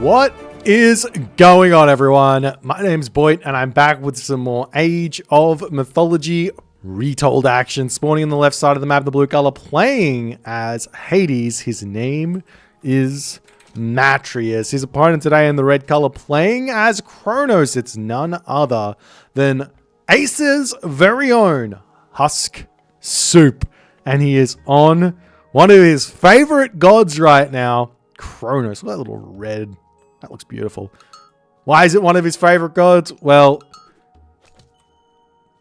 What is going on, everyone? My name's Boit, and I'm back with some more Age of Mythology retold action. Spawning on the left side of the map, the blue color, playing as Hades. His name is Matreiuss. His opponent today in the red color, playing as Kronos. It's none other than Ace's very own Husk Soup. And he is on one of his favorite gods right now, Kronos. Look at that little red. That looks beautiful. Why is it one of his favorite gods? Well,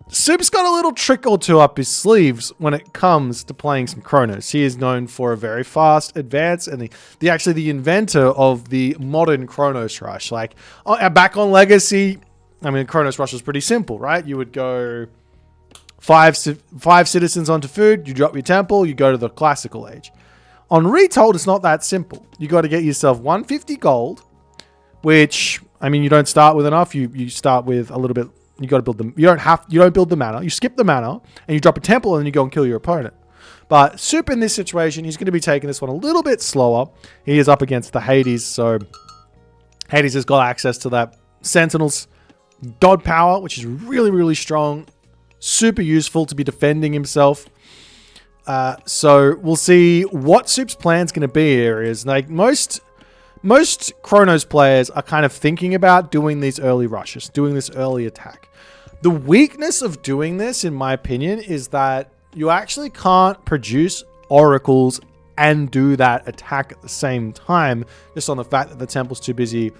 Soup's got a little trick or two up his sleeves when it comes to playing some Kronos. He is known for a very fast advance and actually the inventor of the modern Kronos Rush. Like back on Legacy, I mean, Kronos Rush was pretty simple, right? You would go five citizens onto food, you drop your temple, you go to the classical age. On Retold, it's not that simple. You got to get yourself 150 gold, which, I mean, you don't start with enough. You start with a little bit. You got to build them. You don't build the mana. You skip the mana and you drop a temple and then you go and kill your opponent. But Soup in this situation, he's going to be taking this one a little bit slower. He is up against the Hades, so Hades has got access to that Sentinel's god power, which is really, really strong. Super useful to be defending himself. So we'll see what Soup's plan's going to be here. Is like most Kronos players are kind of thinking about doing these early rushes, doing this early attack. The weakness of doing this, in my opinion, is that you actually can't produce oracles and do that attack at the same time, just on the fact that the temple's too busy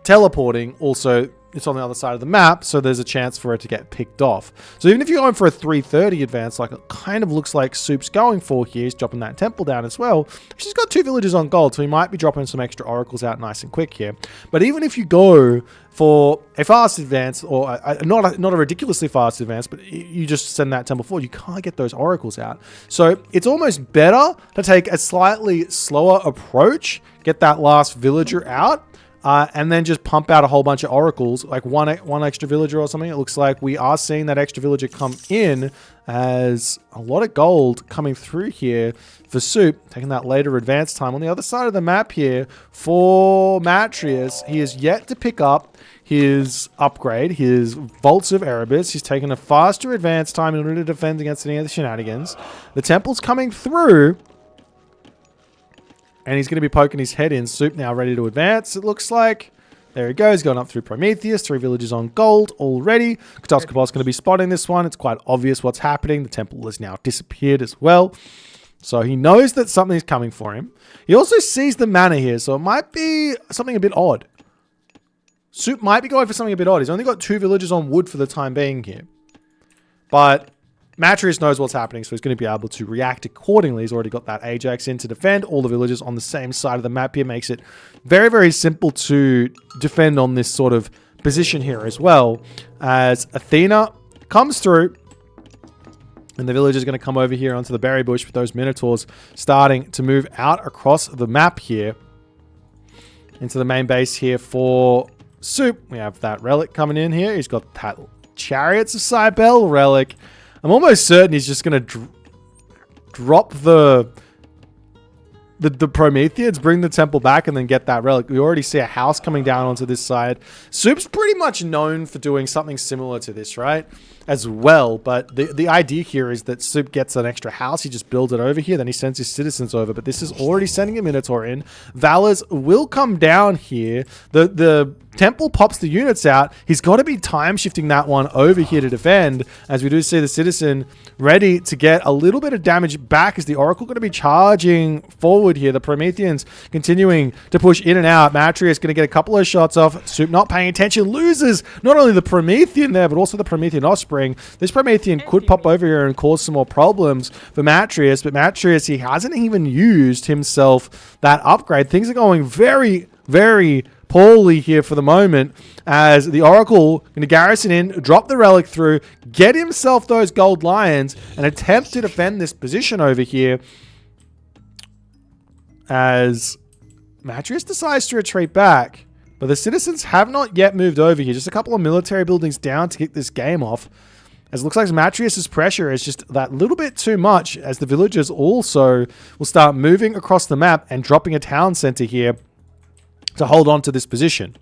teleporting. Also, it's on the other side of the map, so there's a chance for it to get picked off. So even if you're going for a 330 advance, like it kind of looks like Soup's going for here, he's dropping that temple down as well. She's got 2 villages on gold, so he might be dropping some extra oracles out nice and quick here. But even if you go for a fast advance, or not a ridiculously fast advance, but you just send that temple forward, you can't get those oracles out. So it's almost better to take a slightly slower approach, get that last villager out, and then just pump out a whole bunch of oracles, like one extra villager or something. It looks like we are seeing that extra villager come in as a lot of gold coming through here for Soup, taking that later advance time. On the other side of the map here for Matreiuss, he is yet to pick up his upgrade, his Vaults of Erebus. He's taken a faster advance time in order to defend against any of the shenanigans. The temple's coming through, and he's going to be poking his head in. Soup now ready to advance, it looks like. There he goes, going up through Prometheus. 3 villages on gold already. Katoskopol's going to be spotting this one. It's quite obvious what's happening. The temple has now disappeared as well. So he knows that something's coming for him. He also sees the mana here, so it might be something a bit odd. Soup might be going for something a bit odd. He's only got 2 villages on wood for the time being here. But Matreiuss knows what's happening, so he's going to be able to react accordingly. He's already got that Ajax in to defend. All the villagers on the same side of the map here makes it very, very simple to defend on this sort of position here as well. As Athena comes through, and the villagers are going to come over here onto the berry bush with those Minotaurs starting to move out across the map here into the main base here for Soup. We have that relic coming in here. He's got that Chariots of Cybele relic. I'm almost certain he's just going to drop the Prometheans, bring the temple back, and then get that relic. We already see a house coming down onto this side. Soup's pretty much known for doing something similar to this, right? As well, but the idea here is that Soup gets an extra house. He just builds it over here, then he sends his citizens over, but this is already sending a Minotaur in. Valors will come down here. The temple pops the units out. He's got to be time shifting that one over here to defend, as we do see the citizen ready to get a little bit of damage back. As the Oracle going to be charging forward here. The Prometheans continuing to push in and out. Matreiuss going to get a couple of shots off. Soup not paying attention, loses not only the Promethean there, but also the Promethean offspring. This Promethean could pop over here and cause some more problems for Matreiuss, but Matreiuss, he hasn't even used himself that upgrade. Things are going very, very poorly here for the moment, as the Oracle going to garrison in, drop the relic through, get himself those gold lions, and attempt to defend this position over here, as Matreiuss decides to retreat back. But the citizens have not yet moved over here. Just a couple of military buildings down to kick this game off. As it looks like Matreiuss's pressure is just that little bit too much, as the villagers also will start moving across the map and dropping a town center here. to hold on to this position.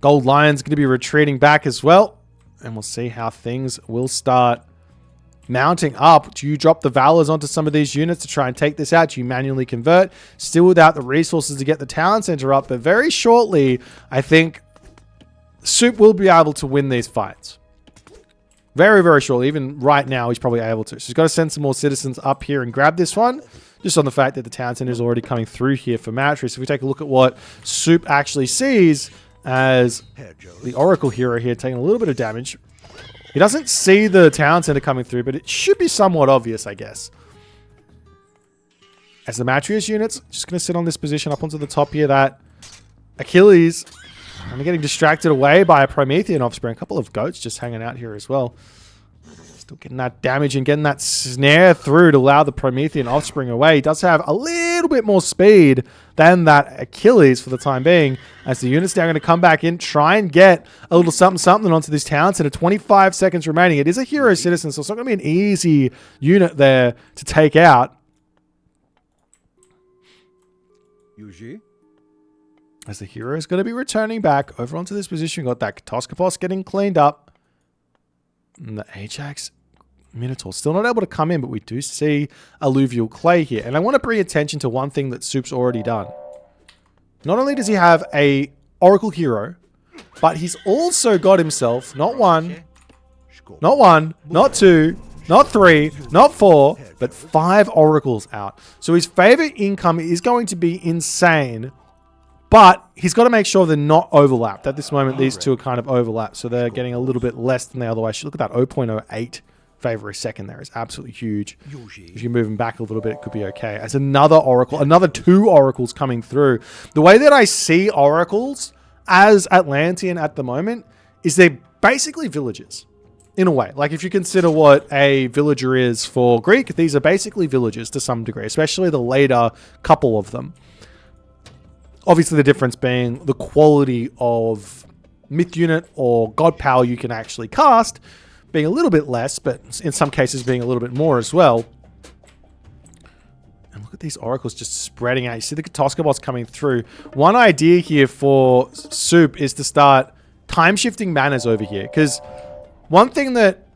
Gold Lion's going to be retreating back as well. And we'll see how things will start mounting up. Do you drop the Valors onto some of these units to try and take this out? Do you manually convert? Still without the resources to get the town center up. But very shortly, I think Suppe will be able to win these fights. Very, very shortly. Even right now, he's probably able to. So he's got to send some more citizens up here and grab this one. Just on the fact that the town center is already coming through here for Matreiuss. If we take a look at what Suppe actually sees as the Oracle hero here taking a little bit of damage. He doesn't see the town center coming through, but it should be somewhat obvious, I guess. As the Matreiuss units, just going to sit on this position up onto the top here. That Achilles, and they're getting distracted away by a Promethean offspring. A couple of goats just hanging out here as well. Still getting that damage and getting that snare through to allow the Promethean offspring away. He does have a little bit more speed than that Achilles for the time being, as the units now going to come back in, try and get a little something onto this town center. 25 seconds remaining. It is a hero citizen, so it's not going to be an easy unit there to take out. As the hero is going to be returning back over onto this position. Got that Katoskopos getting cleaned up. And the Ajax Minotaur still not able to come in, but we do see alluvial clay here. And I want to bring attention to one thing that Suppe's already done. Not only does he have a Oracle hero, but he's also got himself not one, not two, not three, not four, but 5 Oracles out. So his favorite income is going to be insane, but he's got to make sure they're not overlapped. At this moment, these two are kind of overlapped, so they're getting a little bit less than they otherwise should. Look at that 0.08 favor a second there. It's absolutely huge. If you move them back a little bit, it could be okay. As another Oracle, another 2 Oracles coming through. The way that I see Oracles as Atlantean at the moment is they're basically villagers. In a way, like if you consider what a villager is for Greek, these are basically villagers to some degree, especially the later couple of them. Obviously, the difference being the quality of myth unit or god power you can actually cast being a little bit less, but in some cases being a little bit more as well. And look at these oracles just spreading out. You see the Katoskopos coming through. One idea here for Suppe is to start time shifting manners over here, because one thing that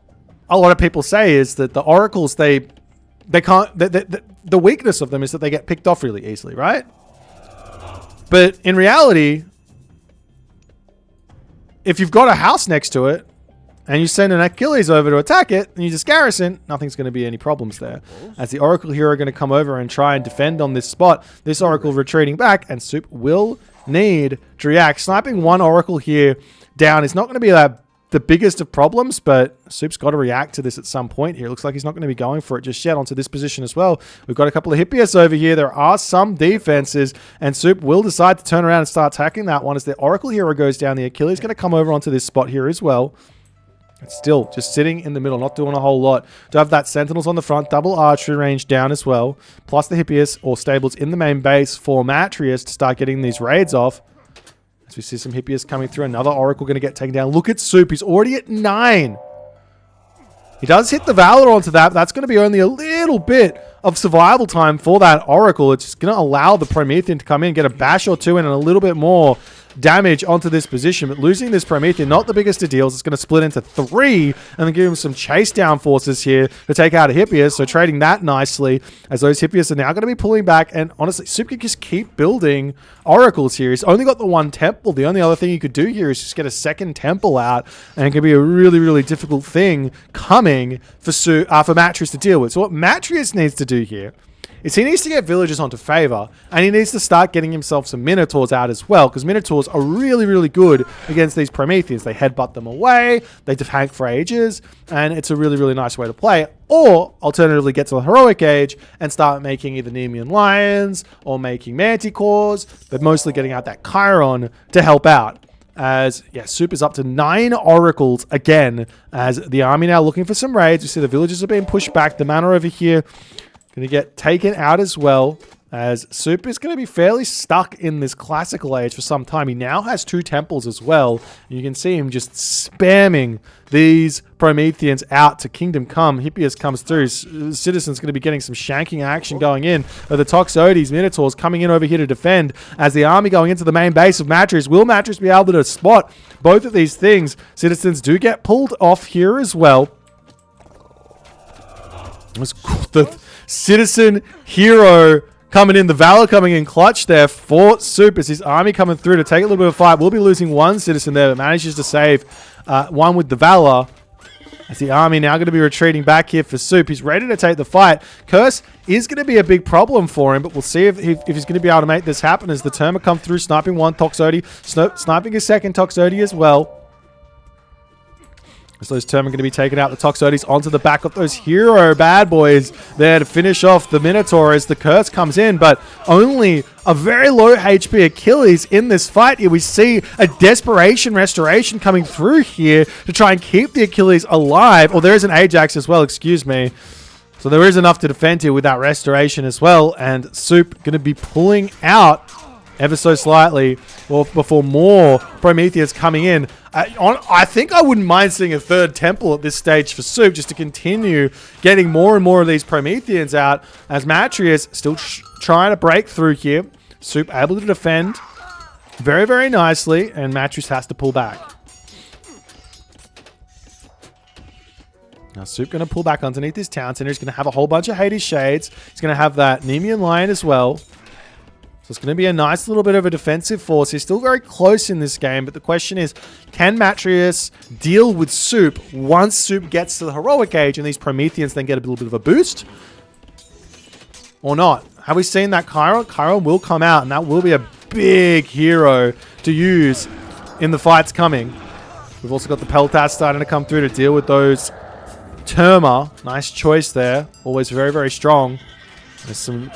a lot of people say is that the oracles, they can't, the weakness of them is that they get picked off really easily, right? But in reality, if you've got a house next to it and you send an Achilles over to attack it and you just garrison, nothing's going to be any problems there. As the Oracle hero are going to come over and try and defend on this spot, this Oracle retreating back, and Suppe will need to react. Sniping one Oracle here down is not going to be the biggest of problems, but Suppe's got to react to this at some point here. It looks like he's not going to be going for it just yet onto this position as well. We've got a couple of Hippias over here. There are some defenses, and Suppe will decide to turn around and start attacking that one as the Oracle hero goes down. The Achilles is going to come over onto this spot here as well. It's still just sitting in the middle, not doing a whole lot. To have that Sentinels on the front, double archery range down as well, plus the Hippias or stables in the main base for Matreiuss to start getting these raids off. As we see some Hippias coming through, another Oracle going to get taken down. Look at Suppe, he's already at 9. He does hit the Valor onto that, but that's going to be only a little bit of survival time for that Oracle. It's just going to allow the Promethean to come in, get a bash or two in, and a little bit more damage onto this position. But losing this Promethean, not the biggest of deals. It's going to split into 3 and then give him some chase down forces here to take out a Hippias. So trading that nicely, as those Hippias are now going to be pulling back. And honestly, Suppe can just keep building Oracles here. He's only got the 1 temple. The only other thing you could do here is just get a 2nd temple out, and it can be a really, really difficult thing coming for Matreiuss to deal with. So what Matreiuss needs to do here is he needs to get villagers onto favor, and he needs to start getting himself some Minotaurs out as well, because Minotaurs are really, really good against these Prometheans. They headbutt them away, they tank for ages, and it's a really, really nice way to play. Or, alternatively, get to the Heroic Age and start making either Nemean Lions or making Manticores, but mostly getting out that Chiron to help out. As, yeah, Suppe is up to 9 Oracles again, as the army now looking for some raids. You see the villagers are being pushed back. The mana over here going to get taken out as well, as Suppe is going to be fairly stuck in this classical age for some time. He now has 2 temples as well. You can see him just spamming these Prometheans out to Kingdom Come. Hippias comes through. Citizen's going to be getting some shanking action going in. The Toxotes, Minotaurs coming in over here to defend as the army going into the main base of Matreiuss. Will Matreiuss be able to spot both of these things? Citizens do get pulled off here as well. The Citizen Hero coming in, the Valor coming in clutch there for Suppe as his army coming through to take a little bit of a fight. We'll be losing 1 citizen there, but manages to save one with the Valor. As the army now going to be retreating back here for Suppe. He's ready to take the fight. Curse is going to be a big problem for him, but we'll see if he's going to be able to make this happen as the Terma come through, sniping 1 Toxote, sniping a 2nd Toxote as well. So those Term are going to be taking out the Toxotes onto the back of those hero bad boys there to finish off the Minotaur as the Curse comes in, but only a very low HP Achilles in this fight here. We see a Desperation Restoration coming through here to try and keep the Achilles alive. Or there is an Ajax as well, excuse me. So there is enough to defend here with that Restoration as well, and Suppe going to be pulling out ever so slightly before more Prometheus coming in. I think I wouldn't mind seeing a 3rd temple at this stage for Suppe just to continue getting more and more of these Prometheans out as Matreiuss still trying to break through here. Suppe able to defend very, very nicely, and Matreiuss has to pull back. Now Suppe going to pull back underneath his town center. He's going to have a whole bunch of Hades Shades. He's going to have that Nemean Lion as well. So it's going to be a nice little bit of a defensive force. He's still very close in this game, but the question is, can Matreiuss deal with Suppe once Suppe gets to the heroic age and these Prometheans then get a little bit of a boost? Or not? Have we seen that Chiron? Chiron will come out, and that will be a big hero to use in the fights coming. We've also got the Peltas starting to come through to deal with those Terma. Nice choice there. Always very, very strong. There's some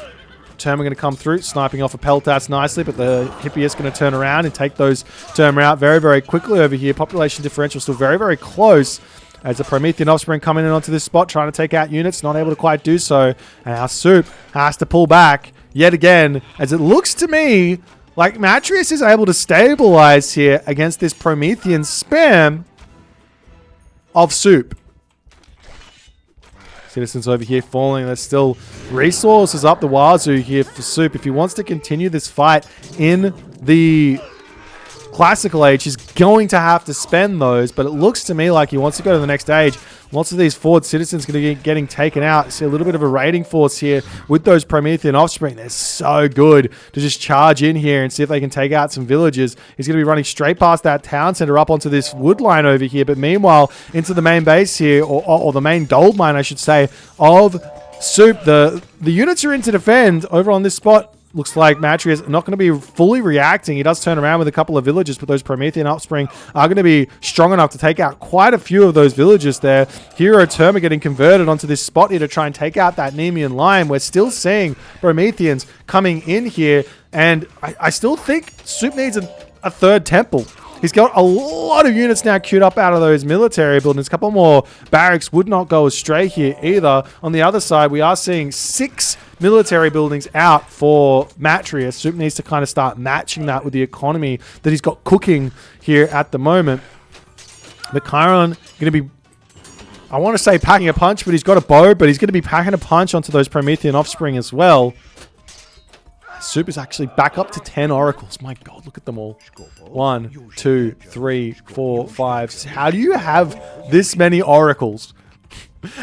Terma going to come through, sniping off a Peltas nicely, but the Hippias going to turn around and take those Terma out very, very quickly over here. Population differential still very, very close as the Promethean Offspring coming in onto this spot, trying to take out units, not able to quite do so. And our Suppe has to pull back yet again, as it looks to me like Matreiuss is able to stabilize here against this Promethean spam of Suppe. Citizens over here falling. There's still resources up the wazoo here for Suppe. If he wants to continue this fight in the classical age, he's going to have to spend those, but it looks to me like he wants to go to the next age. Lots of these forward citizens going to be getting taken out. See a little bit of a raiding force here with those Promethean Offspring. They're so good to just charge in here and see if they can take out some villages. He's going to be running straight past that town center up onto this wood line over here, but meanwhile into the main base here, or the main gold mine I should say, of Suppe. The units are in to defend over on this spot. Looks like Matreiuss not going to be fully reacting. He does turn around with a couple of villages, but those Promethean Offspring are going to be strong enough to take out quite a few of those villages there. Hero Terma getting converted onto this spot here to try and take out that Nemean Lion. We're still seeing Prometheans coming in here, and I still think Suppe needs a 3rd temple. He's got a lot of units now queued up out of those military buildings. A couple more barracks would not go astray here either. On the other side, we are seeing 6 military buildings out for Matreiuss. Suppe needs to kind of start matching that with the economy that he's got cooking here at the moment. The Chiron going to be, I want to say packing a punch, but he's got a bow, but he's going to be packing a punch onto those Promethean Offspring as well. Suppe is actually back up to 10 oracles. My God, look at them all. 1, 2, 3, 4, 5. How do you have this many oracles?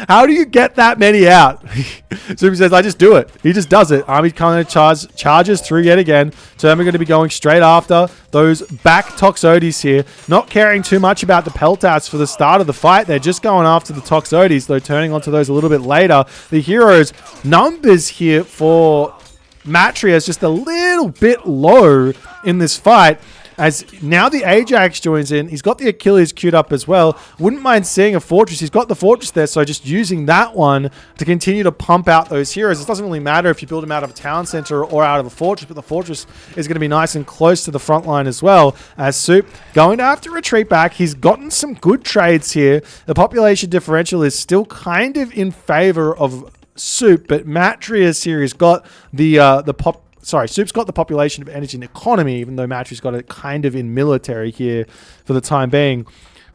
How do you get that many out? Suppe says, I just do it. He just does it. Army kind of charges through yet again. Terma going to be going straight after those back Toxotes here. Not caring too much about the Peltas for the start of the fight. They're just going after the Toxotes, though turning onto those a little bit later. The heroes' numbers here for Matreiuss just a little bit low in this fight, as now the Ajax joins in. He's got the Achilles queued up as well. Wouldn't mind seeing a fortress. He's got the fortress there, so just using that one to continue to pump out those heroes. It doesn't really matter if you build them out of a town center or out of a fortress, but the fortress is going to be nice and close to the front line as well. As Suppe going to have to retreat back. He's gotten some good trades here. The population differential is still kind of in favor of Soup, but Matreiuss here has got Soup's got the population of energy and economy, even though Matreiuss got it kind of in military here for the time being.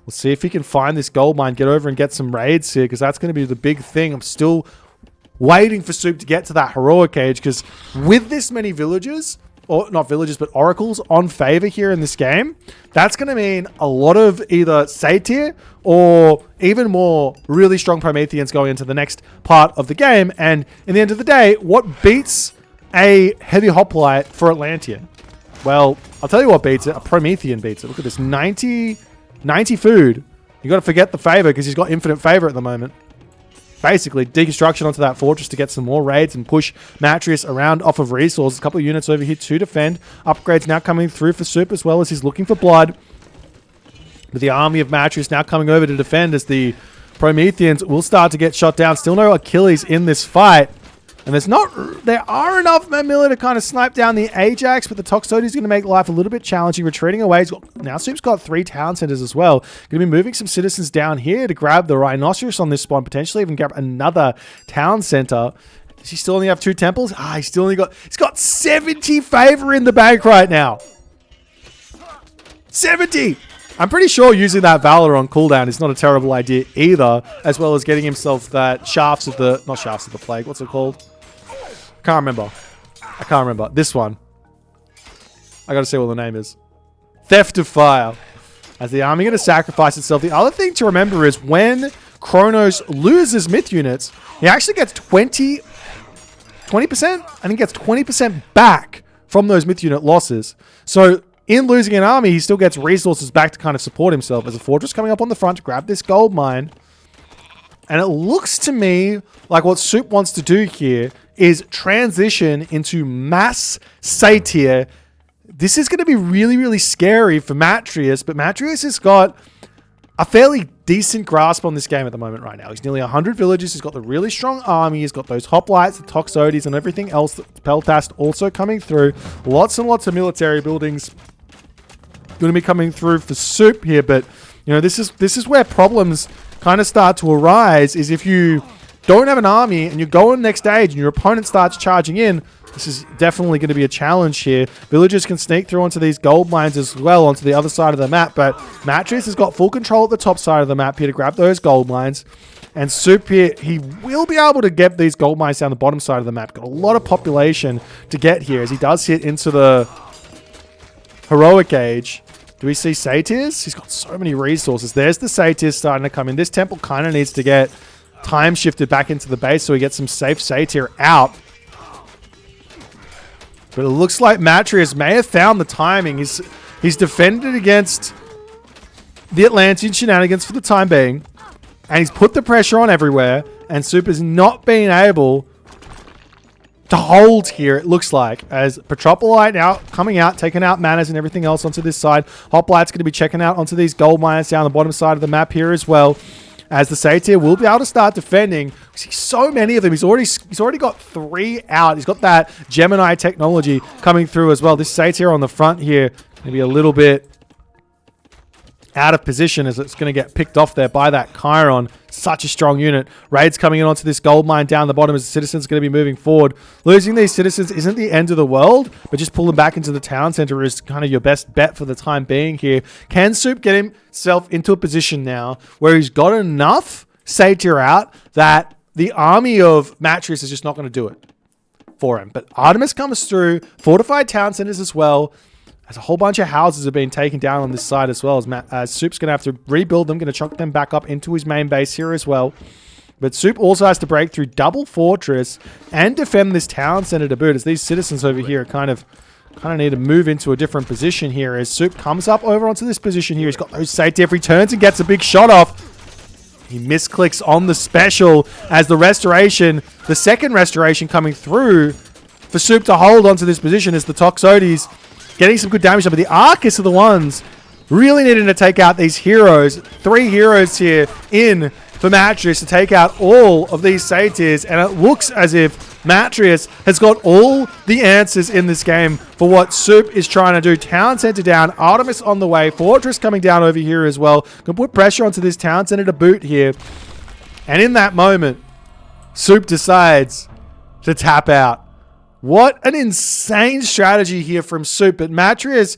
We'll see if he can find this gold mine, get over and get some raids here, because that's going to be the big thing. I'm still waiting for Soup to get to that heroic age, because with this many villagers, or not villagers, but oracles on favor here in this game, that's going to mean a lot of either satyr or even more really strong Prometheans going into the next part of the game. And in the end of the day, what beats a heavy hoplite for Atlantean? Well, I'll tell you what beats it. A Promethean beats it. Look at this. 90 food. You got to forget the favor, because he's got infinite favor at the moment. Basically, deconstruction onto that fortress to get some more raids and push Matreiuss around off of resources. A couple of units over here to defend. Upgrades now coming through for Soup, as well as he's looking for blood. But the army of Matreiuss now coming over to defend, as the Prometheans will start to get shot down. Still no Achilles in this fight. And there are enough men Miller to kind of snipe down the Ajax, but the Toxotes is going to make life a little bit challenging. Retreating away. Now Soup's got 3 town centers as well. Going to be moving some citizens down here to grab the Rhinoceros on this spawn, potentially even grab another town center. Does he still only have 2 temples? He's got 70 favor in the bank right now. 70! I'm pretty sure using that Valor on cooldown is not a terrible idea either, as well as getting himself that not Shafts of the Plague, what's it called? I can't remember. This one. I gotta say what the name is. Theft of Fire. As the army going to sacrifice itself. The other thing to remember is when Kronos loses myth units, he actually gets 20%? I think he gets 20% back from those myth unit losses. So in losing an army, he still gets resources back to kind of support himself. As a fortress coming up on the front to grab this gold mine. And it looks to me like what Soup wants to do here is transition into mass satyr. This is going to be really, really scary for Matreiuss, but Matreiuss has got a fairly decent grasp on this game at the moment right now. He's nearly 100 villages. He's got the really strong army. He's got those hoplites, the Toxotes, and everything else. Peltast also coming through. Lots and lots of military buildings going to be coming through for Soup here, but you know, this is where problems kind of start to arise, is if you don't have an army and you go on next stage and your opponent starts charging in, this is definitely going to be a challenge here. Villagers can sneak through onto these gold mines as well onto the other side of the map, but Matreiuss has got full control at the top side of the map here to grab those gold mines. And Soup here, he will be able to get these gold mines down the bottom side of the map. Got a lot of population to get here as he does hit into the heroic age. Do we see satyrs? He's got so many resources. There's the satyrs starting to come in. This temple kind of needs to get time shifted back into the base so we get some safe satyr out. But it looks like Matreiuss may have found the timing. He's defended against the Atlantean shenanigans for the time being. And he's put the pressure on everywhere. And Soup has not been able to hold here, it looks like, as Petropolite now coming out, taking out manas and everything else onto this side. Hoplite's going to be checking out onto these gold mines down the bottom side of the map here as well, as the satyr will be able to start defending. See so many of them. He's already got 3 out. He's got that Gemini technology coming through as well. This satyr on the front here going to be a little bit out of position as it's going to get picked off there by that Chiron. Such a strong unit. Raids coming in onto this gold mine down the bottom as the citizens are going to be moving forward. Losing these citizens isn't the end of the world, but just pull them back into the town center is kind of your best bet for the time being here. Can Soup get himself into a position now where he's got enough satyr out that the army of Matreiuss is just not going to do it for him? But Artemis comes through, fortified town centers as well. As a whole bunch of houses have been taken down on this side as well. As Soup's going to have to rebuild them. Going to chuck them back up into his main base here as well. But Soup also has to break through double fortress and defend this town center to boot. As these citizens over here kind of need to move into a different position here. As Soup comes up over onto this position here. He's got those safety. If he turns and gets a big shot off, he misclicks on the special as the restoration, the second restoration coming through for Soup to hold onto this position as the Toxotes getting some good damage, but the Arcus are the ones really needing to take out these heroes. 3 heroes here in for Matreiuss to take out all of these satyrs, and it looks as if Matreiuss has got all the answers in this game for what Soup is trying to do. Town center down, Artemis on the way, Fortress coming down over here as well. Can put pressure onto this town center to boot here. And in that moment, Soup decides to tap out. What an insane strategy here from Soup. But Matreiuss,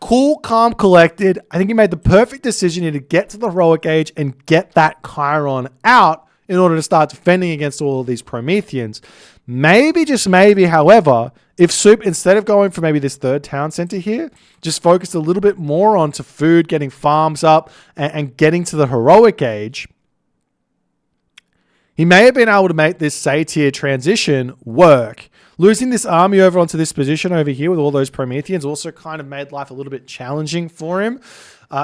cool, calm, collected. I think he made the perfect decision here to get to the heroic age and get that Chiron out in order to start defending against all of these Prometheans. Maybe, just maybe, however, if Soup, instead of going for maybe this third town center here, just focused a little bit more onto food, getting farms up, and getting to the heroic age, he may have been able to make this Satyr transition work. Losing this army over onto this position over here with all those Prometheans also kind of made life a little bit challenging for him.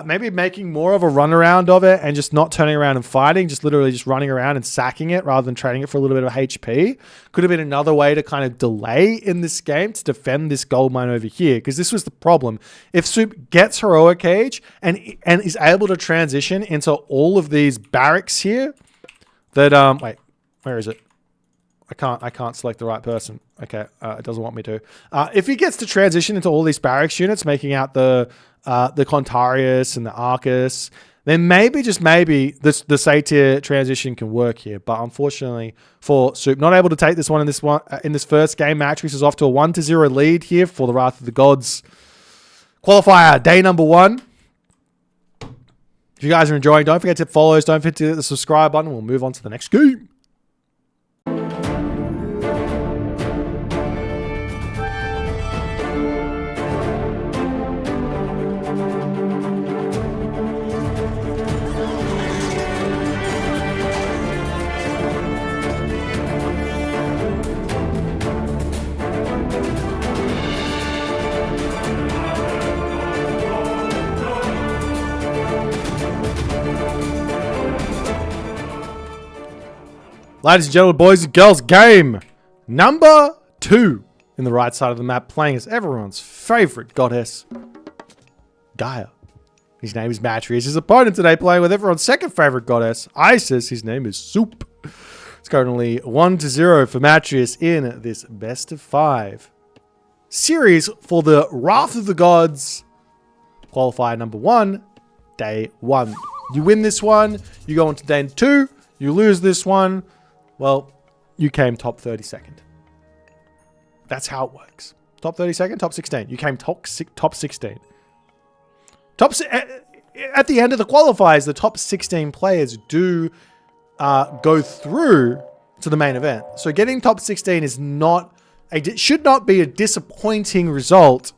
Maybe making more of a runaround of it and just not turning around and fighting, just literally just running around and sacking it rather than trading it for a little bit of HP. Could have been another way to kind of delay in this game to defend this gold mine over here, because this was the problem. If Soup gets heroic age and is able to transition into all of these barracks here, that wait, where is it? I can't select the right person. Okay, it doesn't want me to. If he gets to transition into all these barracks units, making out the Matreiuss and the Arcus, then maybe, just maybe, the Satyr transition can work here. But unfortunately for Soup, not able to take this one in this first game. Matreiuss is off to a 1-0 lead here for the Wrath of the Gods qualifier, day number 1. If you guys are enjoying, don't forget to hit follows, don't forget to hit the subscribe button. We'll move on to the next game. Ladies and gentlemen, boys and girls, game number 2 in the right side of the map, playing as everyone's favorite goddess, Gaia. His name is Matreiuss. His opponent today playing with everyone's second favorite goddess, Isis. His name is Soup. It's currently 1-0 for Matreiuss in this best of 5 series for the Wrath of the Gods qualifier number 1, day 1. You win this one, you go on to day 2. You lose this one, well, you came top 32nd. That's how it works. Top 32nd, top 16. You came top 16. At the end of the qualifiers, the top 16 players do go through to the main event. So getting top 16 is should not be a disappointing result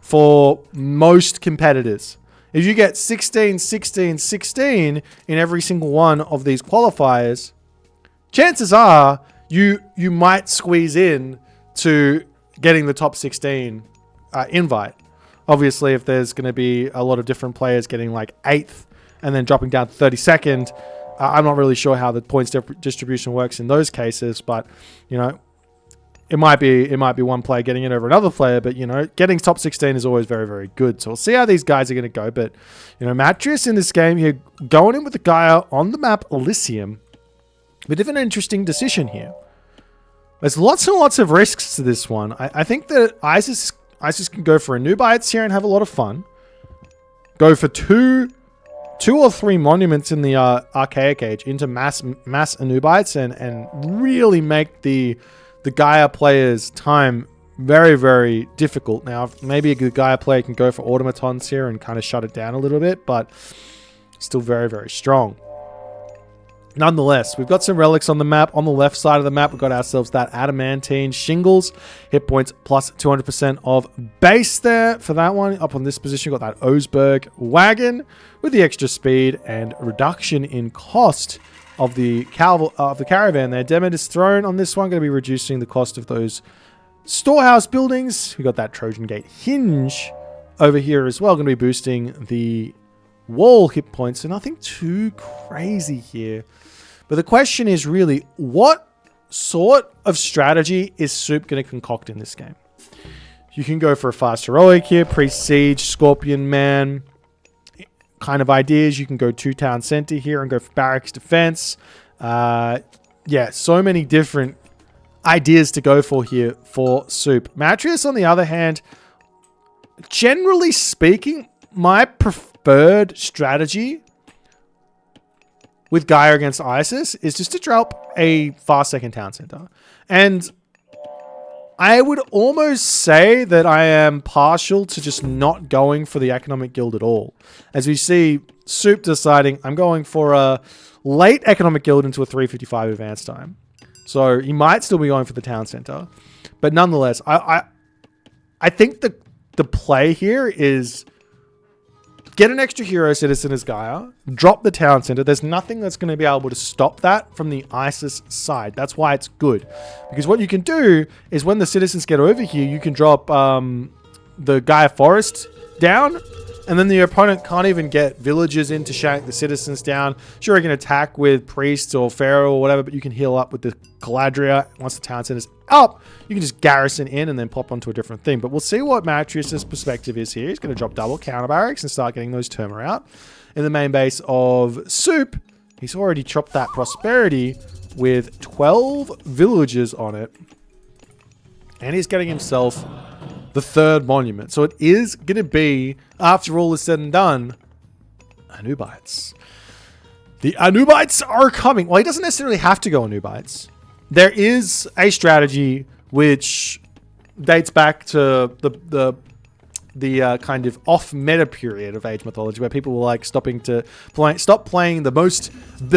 for most competitors. If you get 16, 16, 16 in every single one of these qualifiers, chances are you might squeeze in to getting the top 16 invite. Obviously, if there's going to be a lot of different players getting like 8th and then dropping down to 32nd, I'm not really sure how the points distribution works in those cases, but you know, it might be one player getting it over another player, but you know, getting top 16 is always very, very good. So we'll see how these guys are going to go. But you know, Matreiuss in this game here, going in with the Gaia on the map Elysium. Bit of an interesting decision here. There's lots and lots of risks to this one. I think that Isis can go for a Nubites here and have a lot of fun. Go for two or three monuments in the Archaic Age into mass Anubites and really make the Gaia player's time very, very difficult. Now, maybe a good Gaia player can go for automatons here and kind of shut it down a little bit, but still very, very strong. Nonetheless, we've got some relics on the map. On the left side of the map, we've got ourselves that adamantine shingles. Hit points plus 200% of base there for that one. Up on this position, we've got that Osberg wagon with the extra speed and reduction in cost of the caravan there. Demeter's Throne on this one, going to be reducing the cost of those storehouse buildings. We got that Trojan Gate hinge over here as well, going to be boosting the wall hit points. So nothing too crazy here. But the question is really, what sort of strategy is Soup going to concoct in this game? You can go for a fast heroic here, pre-siege, Scorpion Man kind of ideas. You can go 2-town center here and go for barracks defense. Yeah, so many different ideas to go for here for Soup. Matreiuss, on the other hand, generally speaking, my preferred strategy with Gaia against Isis is just to drop a fast second town center. And I would almost say that I am partial to just not going for the economic guild at all. As we see Soup deciding, I'm going for a late economic guild into a 355 advance time. So he might still be going for the town center. But nonetheless, I think the play here is get an extra hero citizen as Gaia, drop the town center. There's nothing that's going to be able to stop that from the ISIS side. That's why it's good. Because what you can do is when the citizens get over here, you can drop the Gaia Forest down, and then the opponent can't even get villagers in to shank the citizens down. Sure, you can attack with priests or pharaoh or whatever, but you can heal up with the Caladria. Once the town center's up, you can just garrison in and then pop onto a different thing. But we'll see what Matreiuss' perspective is here. He's going to drop double counter barracks and start getting those Terma out. In the main base of Soup, he's already chopped that prosperity with 12 villagers on it. And he's getting himself the third monument. So it is going to be, after all is said and done, Anubites. The Anubites are coming. Well, he doesn't necessarily have to go Anubites. There is a strategy which dates back to the kind of off-meta period of Age Mythology, where people were like stop playing the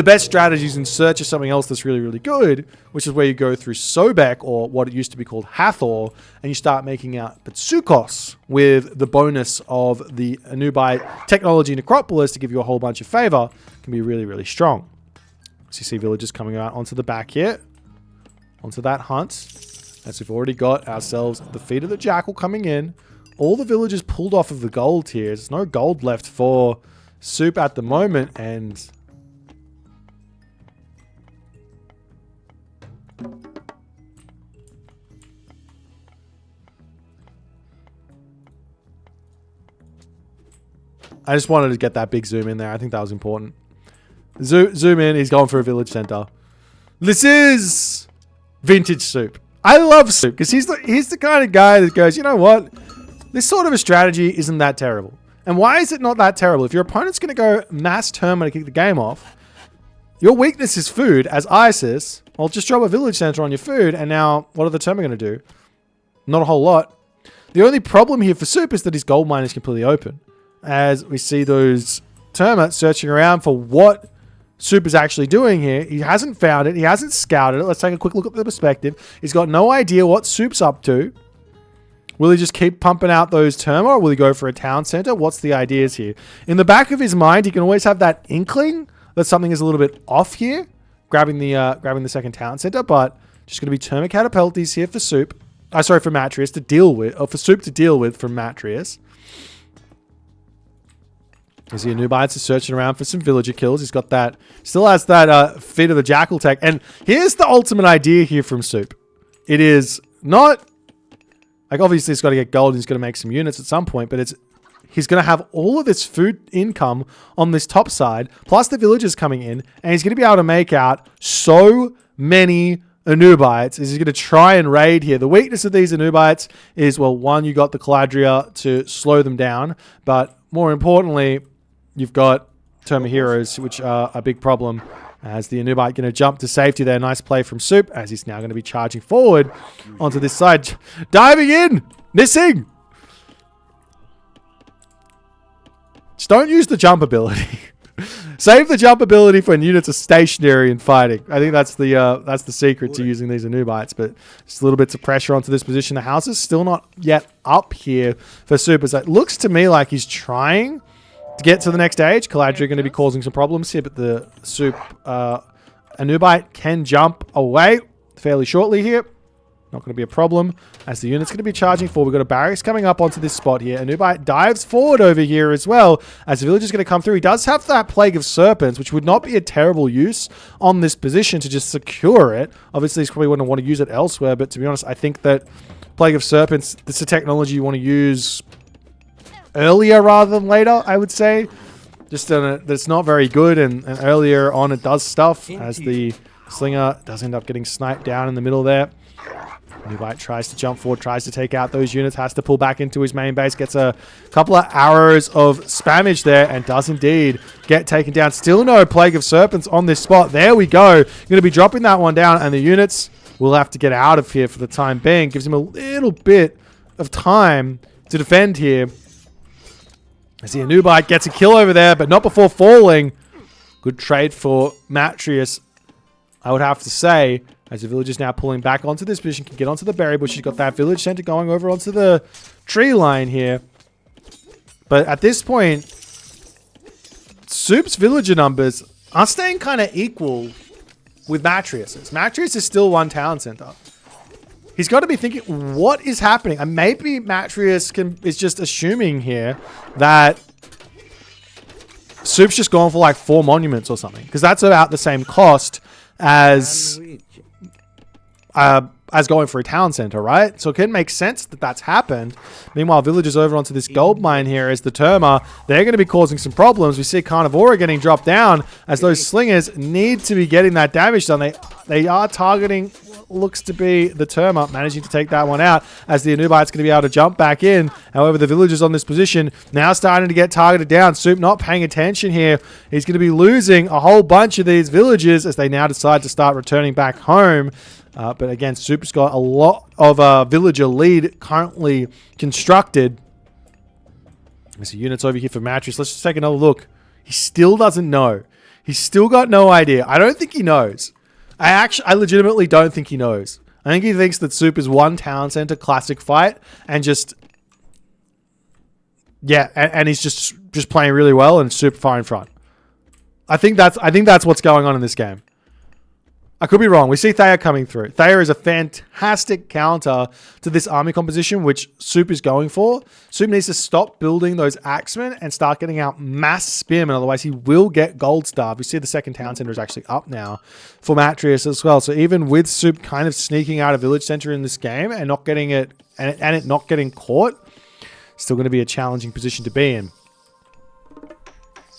best strategies in search of something else that's really, really good, which is where you go through Sobek, or what it used to be called Hathor, and you start making out Betsukos with the bonus of the Anubite technology Necropolis to give you a whole bunch of favor. Can be really, really strong. So you see villagers coming out onto the back here, onto that hunt, as we've already got ourselves the feet of the Jackal coming in. All the villagers pulled off of the gold here. There's no gold left for Soup at the moment, and I just wanted to get that big zoom in there. I think that was important. Zoom in. He's going for a village center. This is vintage Soup. I love Soup because he's the kind of guy that goes, you know what? This sort of a strategy isn't that terrible. And why is it not that terrible? If your opponent's going to go mass Terma to kick the game off, your weakness is food as Isis. Well, just drop a village center on your food, and now what are the Terma going to do? Not a whole lot. The only problem here for Soup is that his gold mine is completely open. As we see those Terma searching around for what Soup is actually doing here. He hasn't found it. He hasn't scouted it. Let's take a quick look at the perspective. He's got no idea what Soup's up to. Will he just keep pumping out those Terma, or will he go for a town center? What's the ideas here? In the back of his mind, he can always have that inkling that something is a little bit off here, grabbing the second town center, but just going to be Terma Catapulties here for Soup. Sorry, for Matreiuss to deal with, or for Soup to deal with from Matreiuss. As the Anubites are searching around for some villager kills. He's got that, still has that feet of the Jackal tech. And here's the ultimate idea here from Soup. It is not, like obviously he's got to get gold and he's going to make some units at some point, but he's going to have all of this food income on this top side, plus the villagers coming in, and he's going to be able to make out so many Anubites. He's going to try and raid here. The weakness of these Anubites is, well, one, you got the Caladria to slow them down, but more importantly, you've got Terma Heroes, which are a big problem. As the Anubite going to jump to safety there. Nice play from Soup, as he's now going to be charging forward onto this side. Diving in! Missing! Just don't use the jump ability. Save the jump ability for when units are stationary and fighting. I think that's the secret to using these Anubites. But just a little bits of pressure onto this position. The house is still not yet up here for Soup. As it looks to me like he's trying to get to the next stage. Caladria going to be causing some problems here, but the Soup Anubite can jump away fairly shortly here. Not going to be a problem as the unit's going to be charging forward. We've got a barracks coming up onto this spot here. Anubite dives forward over here as well as the village is going to come through. He does have that Plague of Serpents, which would not be a terrible use on this position to just secure it. Obviously, he's probably wouldn't want to use it elsewhere, but to be honest, I think that Plague of Serpents, it's a technology you want to use earlier rather than later, I would say. Just that's not very good, and earlier on it does stuff as the Slinger does end up getting sniped down in the middle there. Boit tries to jump forward, tries to take out those units, has to pull back into his main base, gets a couple of arrows of spammage there, and does indeed get taken down. Still no Plague of Serpents on this spot. There we go. Going to be dropping that one down, and the units will have to get out of here for the time being. Gives him a little bit of time to defend here. I see a Boit gets a kill over there, but not before falling. Good trade for Matreiuss, I would have to say. As the villagers now pulling back onto this position, can get onto the berry bush. He's got that village center going over onto the tree line here. But at this point, Suppe's villager numbers are staying kind of equal with Matreiuss's. Matreiuss is still one town center. He's got to be thinking, what is happening? And maybe Matreiuss is just assuming here that Suppe's just gone for like 4 monuments or something. Because that's about the same cost as going for a town center, right? So it can make sense that that's happened. Meanwhile, villagers over onto this gold mine here as the Terma, they're going to be causing some problems. We see Carnivora getting dropped down as those slingers need to be getting that damage done. They are targeting, looks to be the Terma, managing to take that one out as the Anubites going to be able to jump back in. However, the villagers on this position now starting to get targeted down. Suppe not paying attention here. He's going to be losing a whole bunch of these villagers as they now decide to start returning back home. But again, Suppe's got a lot of villager lead currently constructed. There's units over here for Matreiuss. Let's just take another look. He still doesn't know. He's still got no idea. I don't think he knows. I legitimately don't think he knows. I think he thinks that Suppe is one town center classic fight and just, yeah, and he's just playing really well and Suppe far in front. I think that's what's going on in this game. I could be wrong. We see Thea coming through. Thea is a fantastic counter to this army composition, which Suppe is going for. Suppe needs to stop building those axemen and start getting out mass spearmen. Otherwise, he will get gold starved. We see the second town center is actually up now for Matreiuss as well. So even with Suppe kind of sneaking out a village center in this game and not getting it, and it not getting caught, still going to be a challenging position to be in.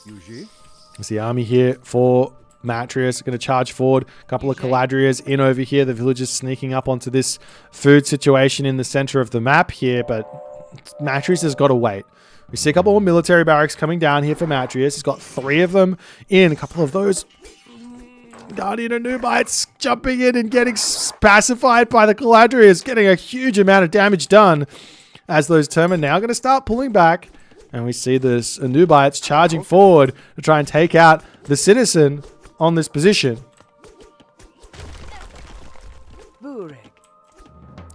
There's the army here for Matreiuss going to charge forward. A couple of Caladriers in over here. The villagers sneaking up onto this food situation in the center of the map here, but Matreiuss has got to wait. We see a couple more military barracks coming down here for Matreiuss. He's got 3 of them in. A couple of those Guardian Anubites jumping in and getting pacified by the Caladriers, getting a huge amount of damage done as those Terma now going to start pulling back. And we see this Anubites charging forward to try and take out the citizen on this position.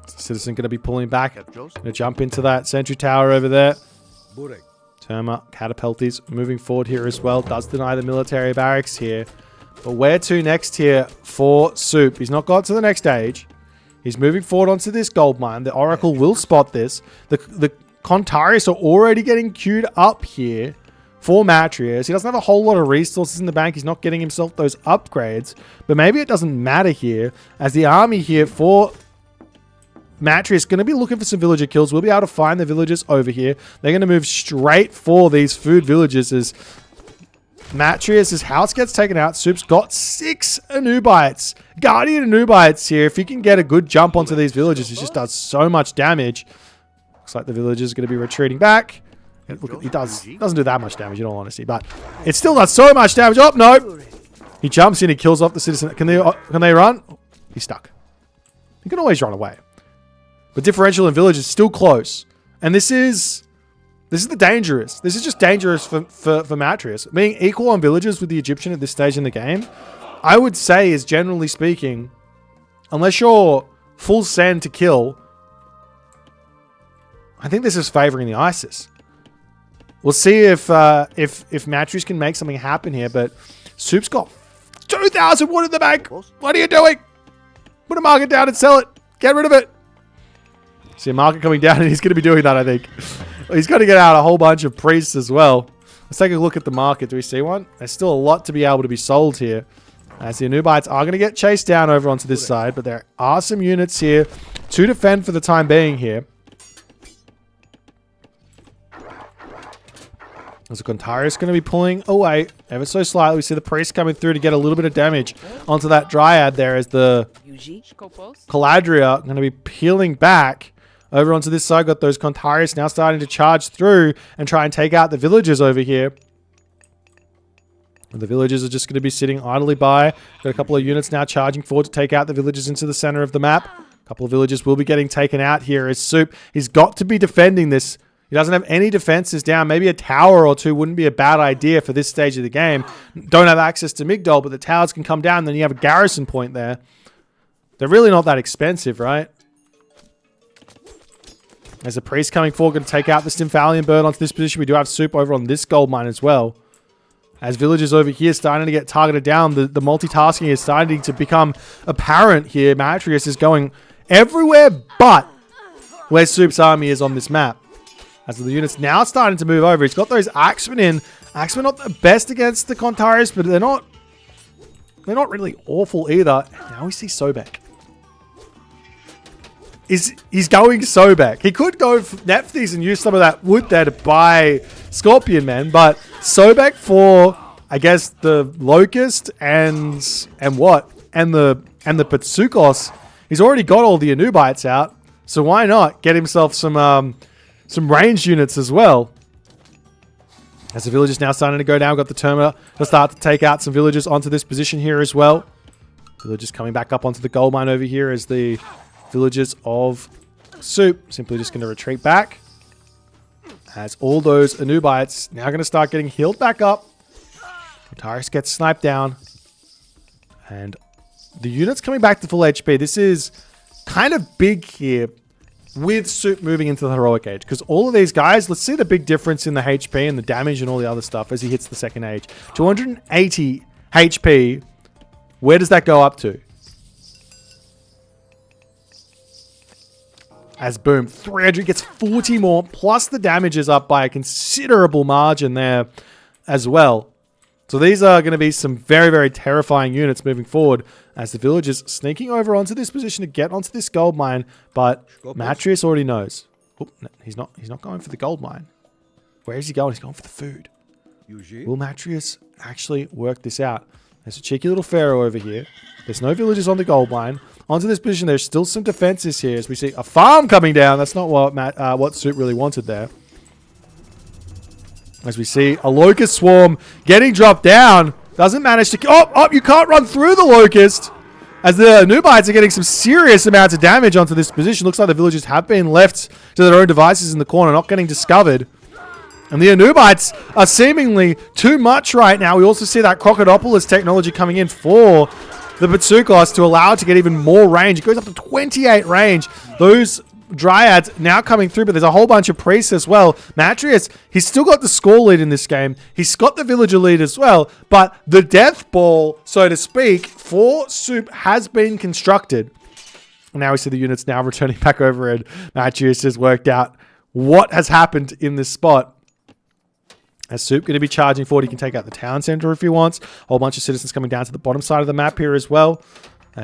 Citizen going to be pulling back. Going to jump into that sentry tower over there. Terma, Catapulties moving forward here as well. Does deny the military barracks here. But where to next here for Suppe? He's not got to the next stage. He's moving forward onto this gold mine. The Oracle will spot this. The Contarius are already getting queued up here for Matreiuss. He doesn't have a whole lot of resources in the bank. He's not getting himself those upgrades. But maybe it doesn't matter here, as the army here for Matreiuss going to be looking for some villager kills. We'll be able to find the villagers over here. They're going to move straight for these food villages as Matreiuss' house gets taken out. Suppe's got 6 Anubites. Guardian Anubites here. If he can get a good jump onto these villagers, he just does so much damage. Looks like the villagers are going to be retreating back. Look, he doesn't do that much damage in all honesty, but it still does so much damage. Oh, no. He jumps in, he kills off the citizen. Can they run? He's stuck. He can always run away. But differential in village is still close. And this is the dangerous. This is just dangerous for Matreiuss. Being equal on villages with the Egyptian at this stage in the game, I would say is generally speaking, unless you're full send to kill, I think this is favoring the ISIS. We'll see if Matreiuss can make something happen here, but Suppe's got 2,000 wood in the bank. What are you doing? Put a market down and sell it. Get rid of it. See a market coming down, and he's going to be doing that, I think. He's got to get out a whole bunch of priests as well. Let's take a look at the market. Do we see one? There's still a lot to be able to be sold here. As the Anubites are going to get chased down over onto this side, but there are some units here to defend for the time being here. As Contarius going to be pulling away ever so slightly. We see the priest coming through to get a little bit of damage onto that Dryad there as the Caladria going to be peeling back over onto this side. Got those Contarius now starting to charge through and try and take out the villagers over here. The villagers are just going to be sitting idly by. Got a couple of units now charging forward to take out the villagers into the center of the map. A couple of villagers will be getting taken out here as Soup. He's got to be defending this. He doesn't have any defenses down. Maybe a tower or two wouldn't be a bad idea for this stage of the game. Don't have access to Migdol, but the towers can come down. Then you have a garrison point there. They're really not that expensive, right? There's a priest coming forward, going to take out the Stymphalian bird onto this position. We do have Soup over on this gold mine as well. As villagers over here starting to get targeted down, the multitasking is starting to become apparent here. Matreiuss is going everywhere but where Soup's army is on this map. As the unit's now starting to move over, he's got those Axemen in. Axemen not the best against the Contarius, but they're not really awful either. Now we see Sobek. He's going Sobek. He could go Nephthys and use some of that wood there to buy Scorpion Men, but Sobek for, I guess, the Locust and what? And the Patsukos. He's already got all the Anubites out, so why not get himself some ranged units as well? As the villagers now starting to go down, we've got the Termina to start to take out some villagers onto this position here as well. Villagers coming back up onto the gold mine over here as the villagers of Soup simply just going to retreat back. As all those Anubites now going to start getting healed back up. Contarius gets sniped down. And the units coming back to full HP. This is kind of big here with Soup moving into the heroic age, because all of these guys, let's see the big difference in the HP and the damage and all the other stuff as he hits the second age. 280 HP. Where does that go up to? As boom, 300 gets 40 more, plus the damage is up by a considerable margin there as well. So these are going to be some very, very terrifying units moving forward as the villagers sneaking over onto this position to get onto this gold mine. But Matreiuss already knows. Oh, no, he's not going for the gold mine. Where is he going? He's going for the food. Will Matreiuss actually work this out? There's a cheeky little pharaoh over here. There's no villagers on the gold mine. Onto this position, there's still some defenses here as we see a farm coming down. That's not what Soup really wanted there. As we see a locust swarm getting dropped down. Doesn't manage to... Oh, you can't run through the locust. As the Anubites are getting some serious amounts of damage onto this position. Looks like the villagers have been left to their own devices in the corner, not getting discovered. And the Anubites are seemingly too much right now. We also see that Crocodopoulos technology coming in for the Patsukos to allow it to get even more range. It goes up to 28 range. Those Dryads now coming through, but there's a whole bunch of priests as well. Matreiuss, he's still got the score lead in this game. He's got the villager lead as well, but the death ball, so to speak, for Soup has been constructed. And now we see the units now returning back over, and Matreiuss has worked out what has happened in this spot. As Soup going to be charging forward, he can take out the town center if he wants. A whole bunch of citizens coming down to the bottom side of the map here as well.